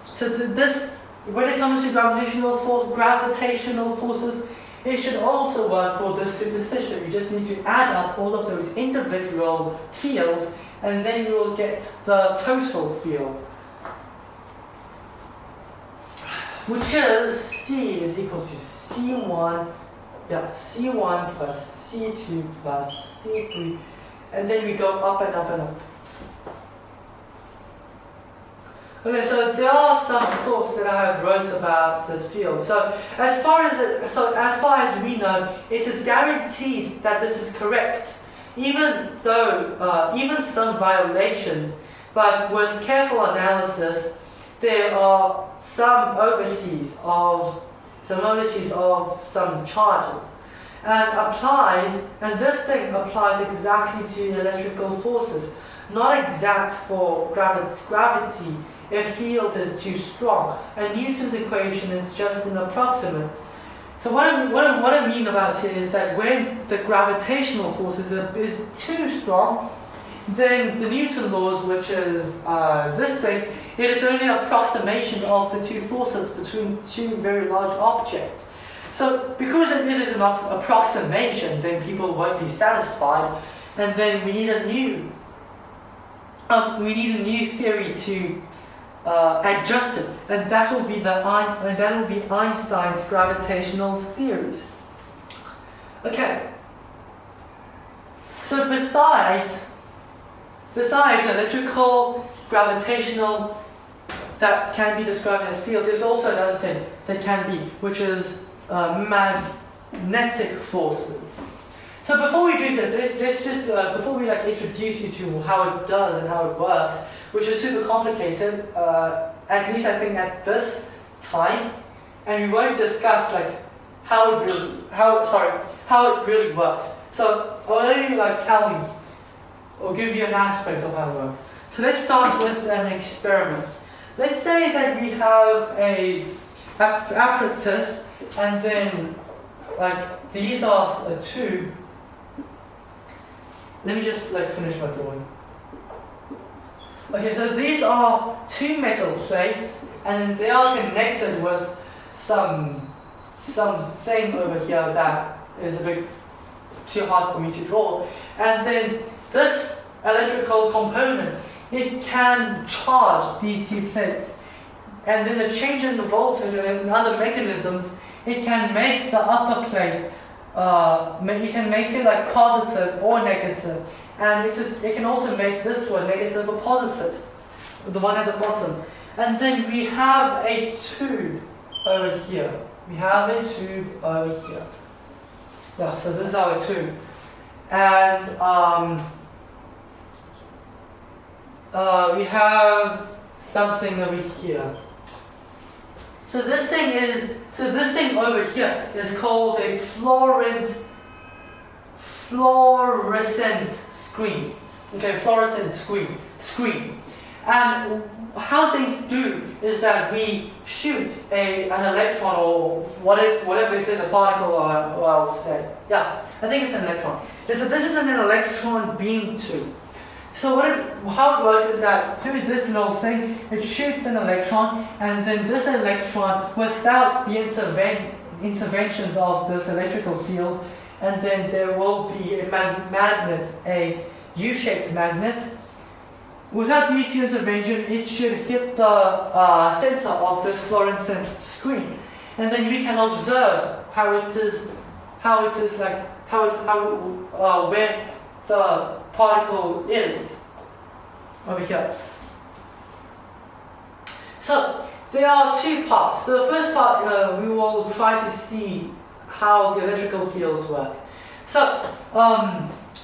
So this, when it comes to gravitational forces, it should also work for this superstition. You just need to add up all of those individual fields, and then you will get the total field, which is C is equal to C1 plus C2 plus C3, and then we go up and up and up. Okay, so there are some thoughts that I have wrote about this field. So as far as we know, it is guaranteed that this is correct, even though even some violations. But with careful analysis, there are some overseas of some charges, and this thing applies exactly to electrical forces, not exact for gravity. If field is too strong, and Newton's equation is just an approximate. So what I mean about it is that when the gravitational force is too strong, then the Newton laws, which is this thing, it is only an approximation of the two forces between two very large objects. So because it is an approximation, then people won't be satisfied, and then we need a new theory to adjust it, and that will be Einstein's gravitational theories. Okay. So besides electrical, gravitational, that can be described as field, there's also another thing that can be, which is magnetic forces. So before we do this, let's just before we introduce you to how it does and how it works, which is super complicated, at least I think at this time, and we won't discuss how it really works. So I'll only tell you or give you an aspect of how it works. So let's start with an experiment. Let's say that we have a apparatus, and then these are a tube. Let me just finish my drawing. Okay, so these are two metal plates, and they are connected with something over here that is a bit too hard for me to draw. And then this electrical component, it can charge these two plates. And then the change in the voltage and other mechanisms, it can make the upper plate, it can make it positive or negative. And it can also make this one negative or positive, the one at the bottom. And then we have a tube over here. Yeah, so this is our tube. And we have something over here. So this thing over here is called a fluorescent screen. Okay, fluorescent screen. And how things do is that we shoot an electron, or whatever it is, a particle, or I'll say, yeah, I think it's an electron. This is an electron beam tube. So how it works is that through this little thing, it shoots an electron, and then this electron, without the interventions of this electrical field, and then there will be a magnet, a U-shaped magnet. Without these two interventions, it should hit the center of this fluorescent screen, and then we can observe where the particle is over here. So there are two parts. The first part, we will try to see how the electrical fields work. So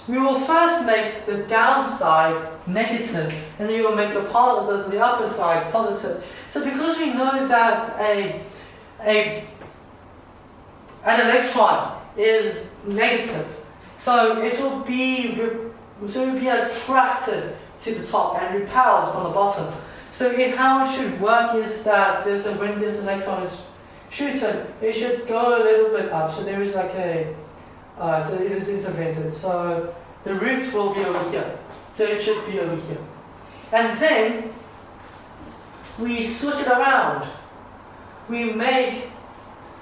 we will first make the downside negative, and then we will make the upper side positive. So because we know that an electron is negative, so it will be attracted to the top and repelled from the bottom. So how it should work is that when this electron is shooted, it should go a little bit up. So there is so it is intervented. So the roots will be over here. So it should be over here. And then we switch it around. We make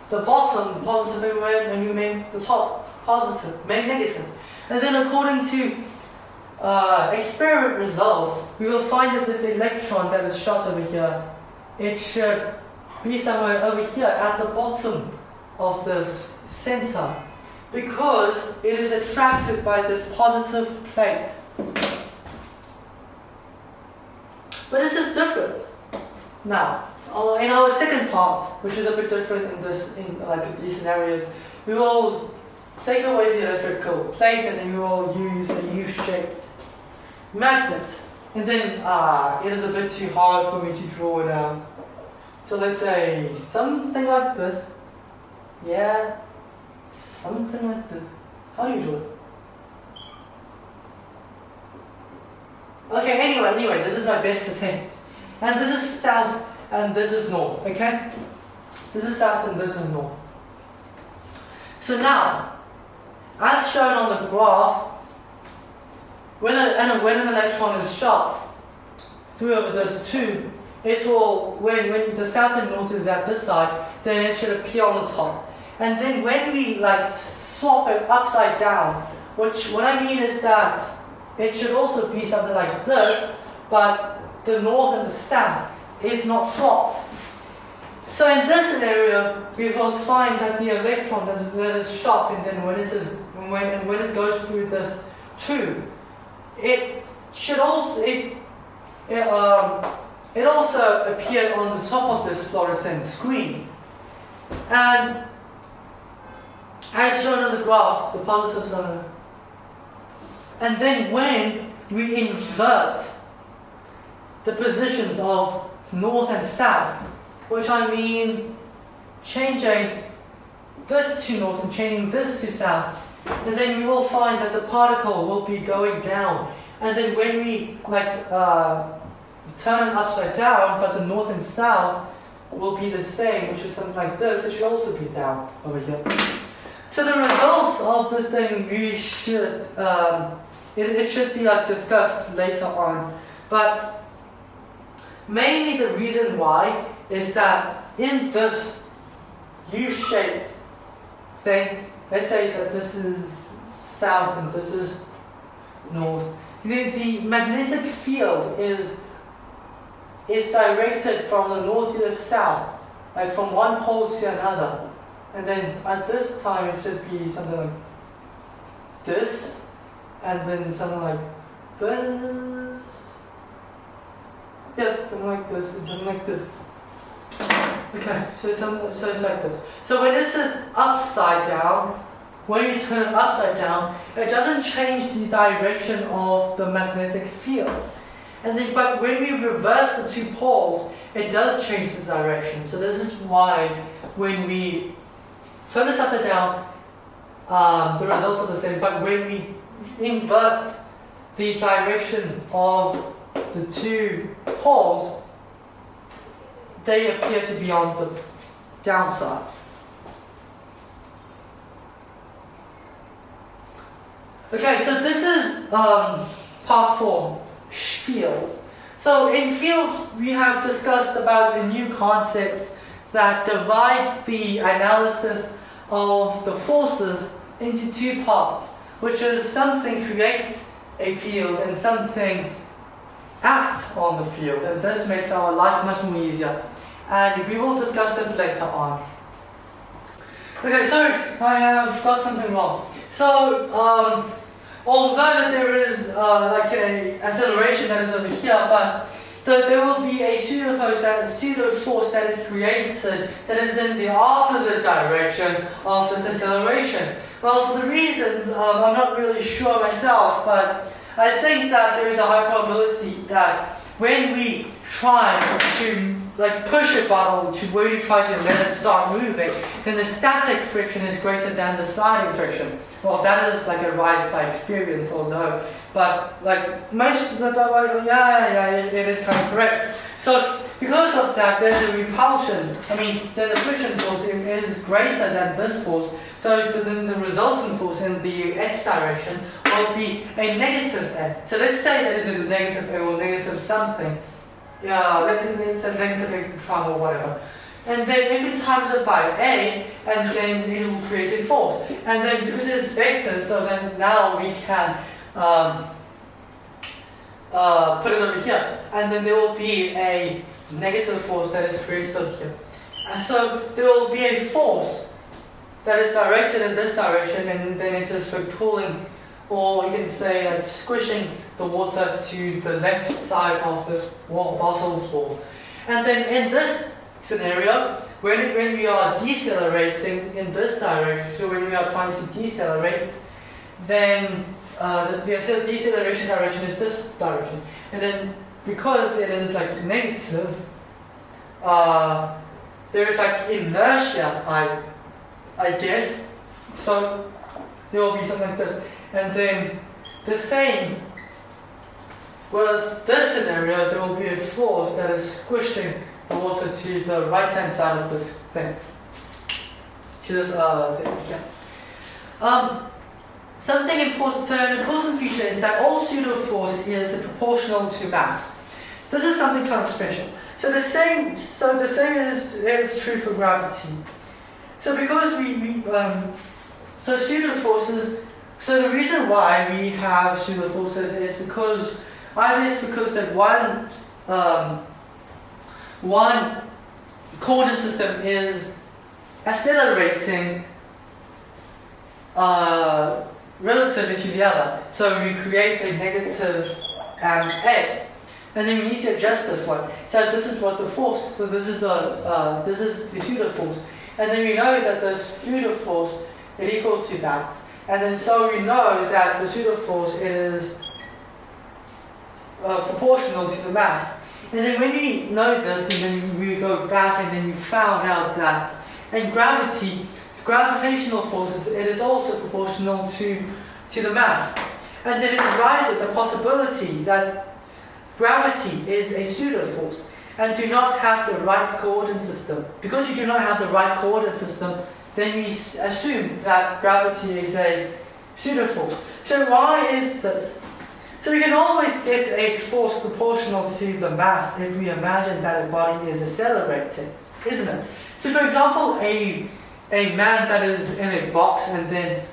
the bottom positive and you make the top positive, make negative. And then according to experiment results, we will find that this electron that is shot over here, it should be somewhere over here at the bottom of this center, because it is attracted by this positive plate. But this is different. Now, in our second part, which is a bit different in these scenarios, we will take away the electrical plate and then we will use a U-shaped magnet. And then it is a bit too hard for me to draw it out. So let's say something like this. Yeah, something like this. How do you draw it? Okay, anyway, this is my best attempt. And this is south and this is north, okay? This is south and this is north. So now, as shown on the graph, when an electron is shot through over this tube, it will, when the south and north is at this side, then it should appear on the top. And then when we swap it upside down, what I mean is that it should also be something like this, but the north and the south is not swapped. So in this scenario, we will find that the electron that is shot, and then when it goes through this tube, it should also it also appeared on the top of this fluorescent screen. And as shown on the graph, the positives are. And then when we invert the positions of north and south, which I mean changing this to north and changing this to south, and then we will find that the particle will be going down. And then when we turn it upside down, but the north and south will be the same, which is something like this, it should also be down over here. So the results of this thing, we should it should be discussed later on, but mainly the reason why is that in this U-shaped thing, let's say that this is south and this is north, the magnetic field is directed from the north to the south, like from one pole to another. And then at this time it should be something like this, and then something like this. Yeah, something like this and something like this. Okay, so it's like this. So when this is upside down, when you turn it upside down, it doesn't change the direction of the magnetic field. And then, but when we reverse the two poles, it does change the direction. So this is why when we turn this upside down, the results are the same. But when we invert the direction of the two poles, they appear to be on the downsides. Okay, so this is part 4, fields. So in fields, we have discussed about a new concept that divides the analysis of the forces into two parts, which is something creates a field and something acts on the field, and this makes our life much more easier. And we will discuss this later on. Okay, sorry, I have got something wrong. So, although there is a acceleration that is over here, but there will be a pseudo force that is created that is in the opposite direction of this acceleration. Well, for the reasons, I'm not really sure myself, but I think that there is a high probability that when we try to push a bottle to where you try to let it start moving, then the static friction is greater than the sliding friction. Well, that is arised by experience, although, but it is kind of correct. So because of that, then the repulsion, then the friction force is greater than this force. So then the resultant force in the x direction will be a negative n. So let's say that is a negative n or negative something. Yeah, let's say negative electron or whatever. And then if it times it by A, and then it will create a force. And then because it's vectors, so then now we can put it over here. And then there will be a negative force that is created over here. And so there will be a force that is directed in this direction, and then it is for pulling, or you can say like squishing the water to the left side of this bottle's wall. And then in this scenario, when we are decelerating in this direction, so when we are trying to decelerate, then the deceleration direction is this direction. And then because it is like negative, there is like inertia, I guess. So there will be something like this. And then the same with this scenario, there will be a force that is squishing the water to the right hand side of this thing. To this thing, yeah. Something important, so an important feature is that all pseudo-force is proportional to mass. This is something kind of special. So the same is true for gravity. So because so pseudo-forces, so the reason why we have pseudo-forces is because either it's because that one coordinate system is accelerating relatively to the other. So we create a negative A. And then we need to adjust this one. So this is what the force. So this is the pseudo force. And then we know that this pseudo force it equals to that. And then so we know that the pseudo force is proportional to the mass. And then when we know this, and then we go back and then we found out that in gravity, gravitational forces, it is also proportional to the mass. And then it arises a possibility that gravity is a pseudo-force and do not have the right coordinate system. Because you do not have the right coordinate system, then we assume that gravity is a pseudo-force. So why is this? So we can always get a force proportional to the mass if we imagine that a body is accelerating, isn't it? So for example, a man that is in a box, and then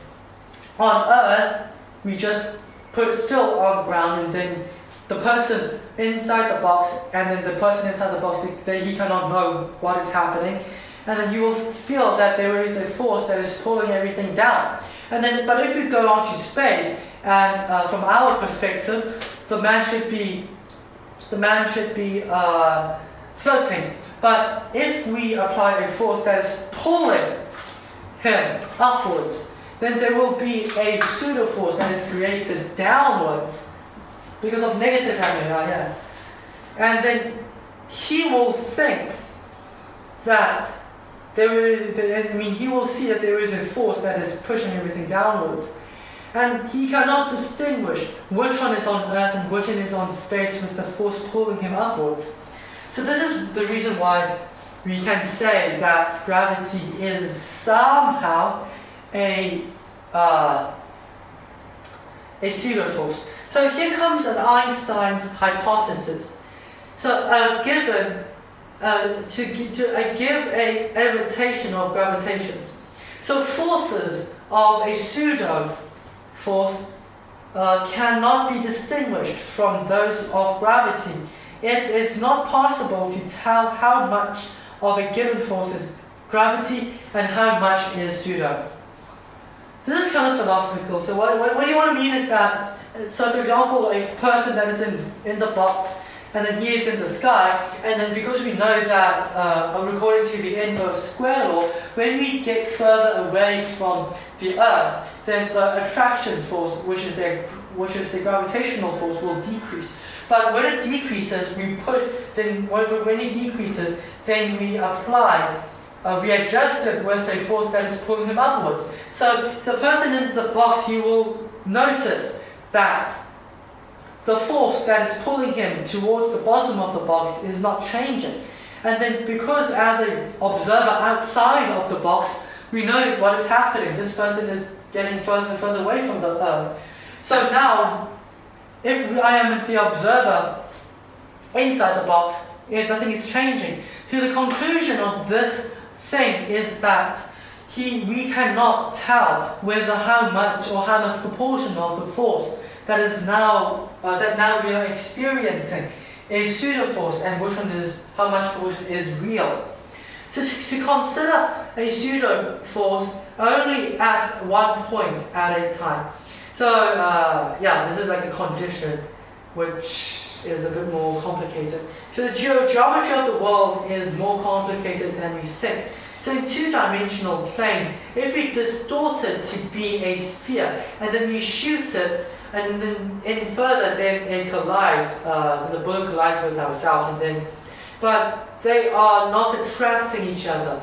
on Earth, we just put it still on the ground, and then the person inside the box, and then the person inside the box, he cannot know what is happening, and then you will feel that there is a force that is pulling everything down. And then, but if you go onto space, and from our perspective, the man should be floating. But if we apply a force that is pulling him upwards, then there will be a pseudo force that is created downwards because of negative gravity. Yeah. And then he will think that he will see that there is a force that is pushing everything downwards. And he cannot distinguish which one is on Earth and which one is on space with the force pulling him upwards. So this is the reason why we can say that gravity is somehow a pseudo-force. So here comes an Einstein's hypothesis. So given to give a imitation of gravitations. So forces of a pseudo-force cannot be distinguished from those of gravity. It is not possible to tell how much of a given force is gravity and how much is pseudo. This is kind of philosophical. So what you want to mean is that, so for example, a person that is in the box, and then he is in the sky, and then because we know that, according to the inverse square law, when we get further away from the Earth, then the attraction force, which is the gravitational force, will decrease. But when it decreases, when it decreases, then we apply, we adjust it with a force that is pulling him upwards. So the person in the box, you will notice that the force that is pulling him towards the bottom of the box is not changing. And then because as an observer outside of the box, we know what is happening. This person is getting further and further away from the Earth. So now, if I am the observer inside the box, nothing is changing. to the conclusion of this thing is that we cannot tell whether how much proportion of the force that now we are experiencing is pseudo force and how much proportion is real. So to consider a pseudo force only at one point at a time. So this is like a condition which is a bit more complicated. So the geometry of the world is more complicated than we think. So in two-dimensional plane, if we distort it to be a sphere and then we shoot it and then it collides, the bullet collides with ourselves, but they are not attracting each other.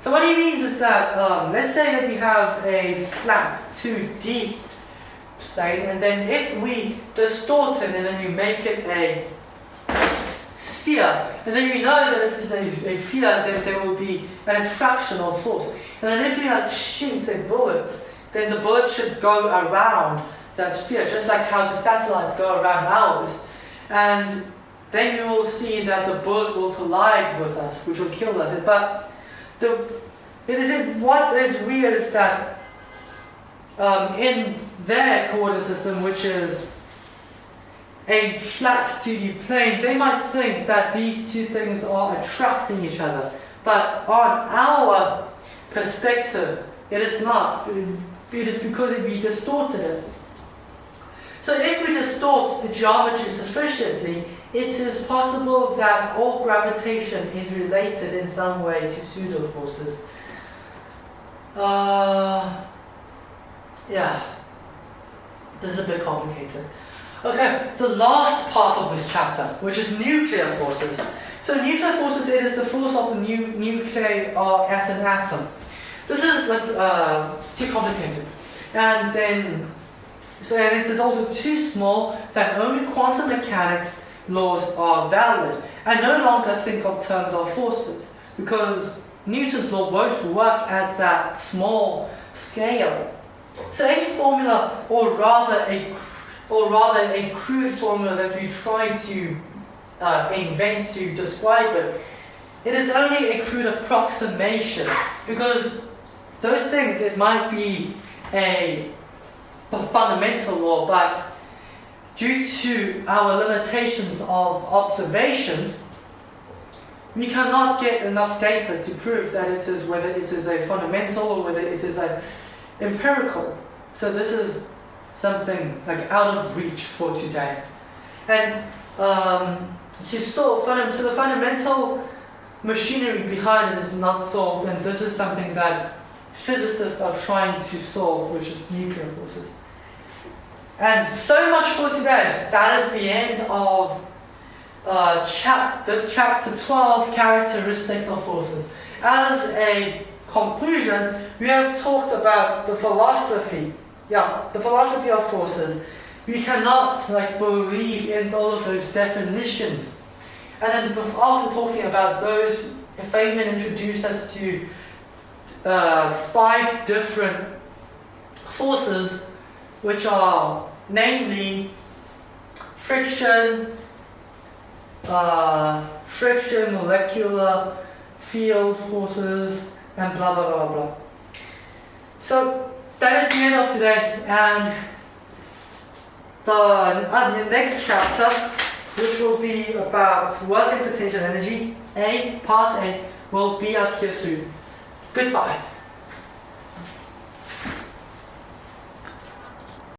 So what he means is that, let's say that we have a flat 2D plane, and then if we distort it and then you make it a sphere, and then you know that if it's a sphere, then there will be an attraction of force. And then if you shoot a bullet, then the bullet should go around that sphere, just like how the satellites go around ours. And then you will see that the bullet will collide with us, which will kill us. But what is weird is that in their coordinate system, which is a flat 2D plane, they might think that these two things are attracting each other. But on our perspective, it is not. It is because we distorted it. So if we distort the geometry sufficiently, it is possible that all gravitation is related in some way to pseudo forces. This is a bit complicated. Okay, the last part of this chapter, which is nuclear forces. So nuclear forces, it is the force of the nuclei at an atom. This is like too complicated. And it is also too small that only quantum mechanics laws are valid. I no longer think of terms of forces because Newton's law won't work at that small scale. So any formula, or rather a crude formula that we try to invent to describe it, it is only a crude approximation, because those things, it might be a fundamental law, but due to our limitations of observations, we cannot get enough data to prove that whether it is a fundamental or whether it is an empirical. So this is something like out of reach for today. And so the fundamental machinery behind it is not solved, and this is something that physicists are trying to solve, which is nuclear forces. And so much for today. That is the end of this chapter 12, characteristics of forces. As a conclusion, we have talked about the philosophy. The philosophy of forces. We cannot believe in all of those definitions. And then after talking about those, Feynman introduced us to 5 different forces, which are namely friction, molecular field forces, and blah blah blah blah. So that is the end of today, and the next chapter, which will be about work and potential energy, part A, will be up here soon. Goodbye.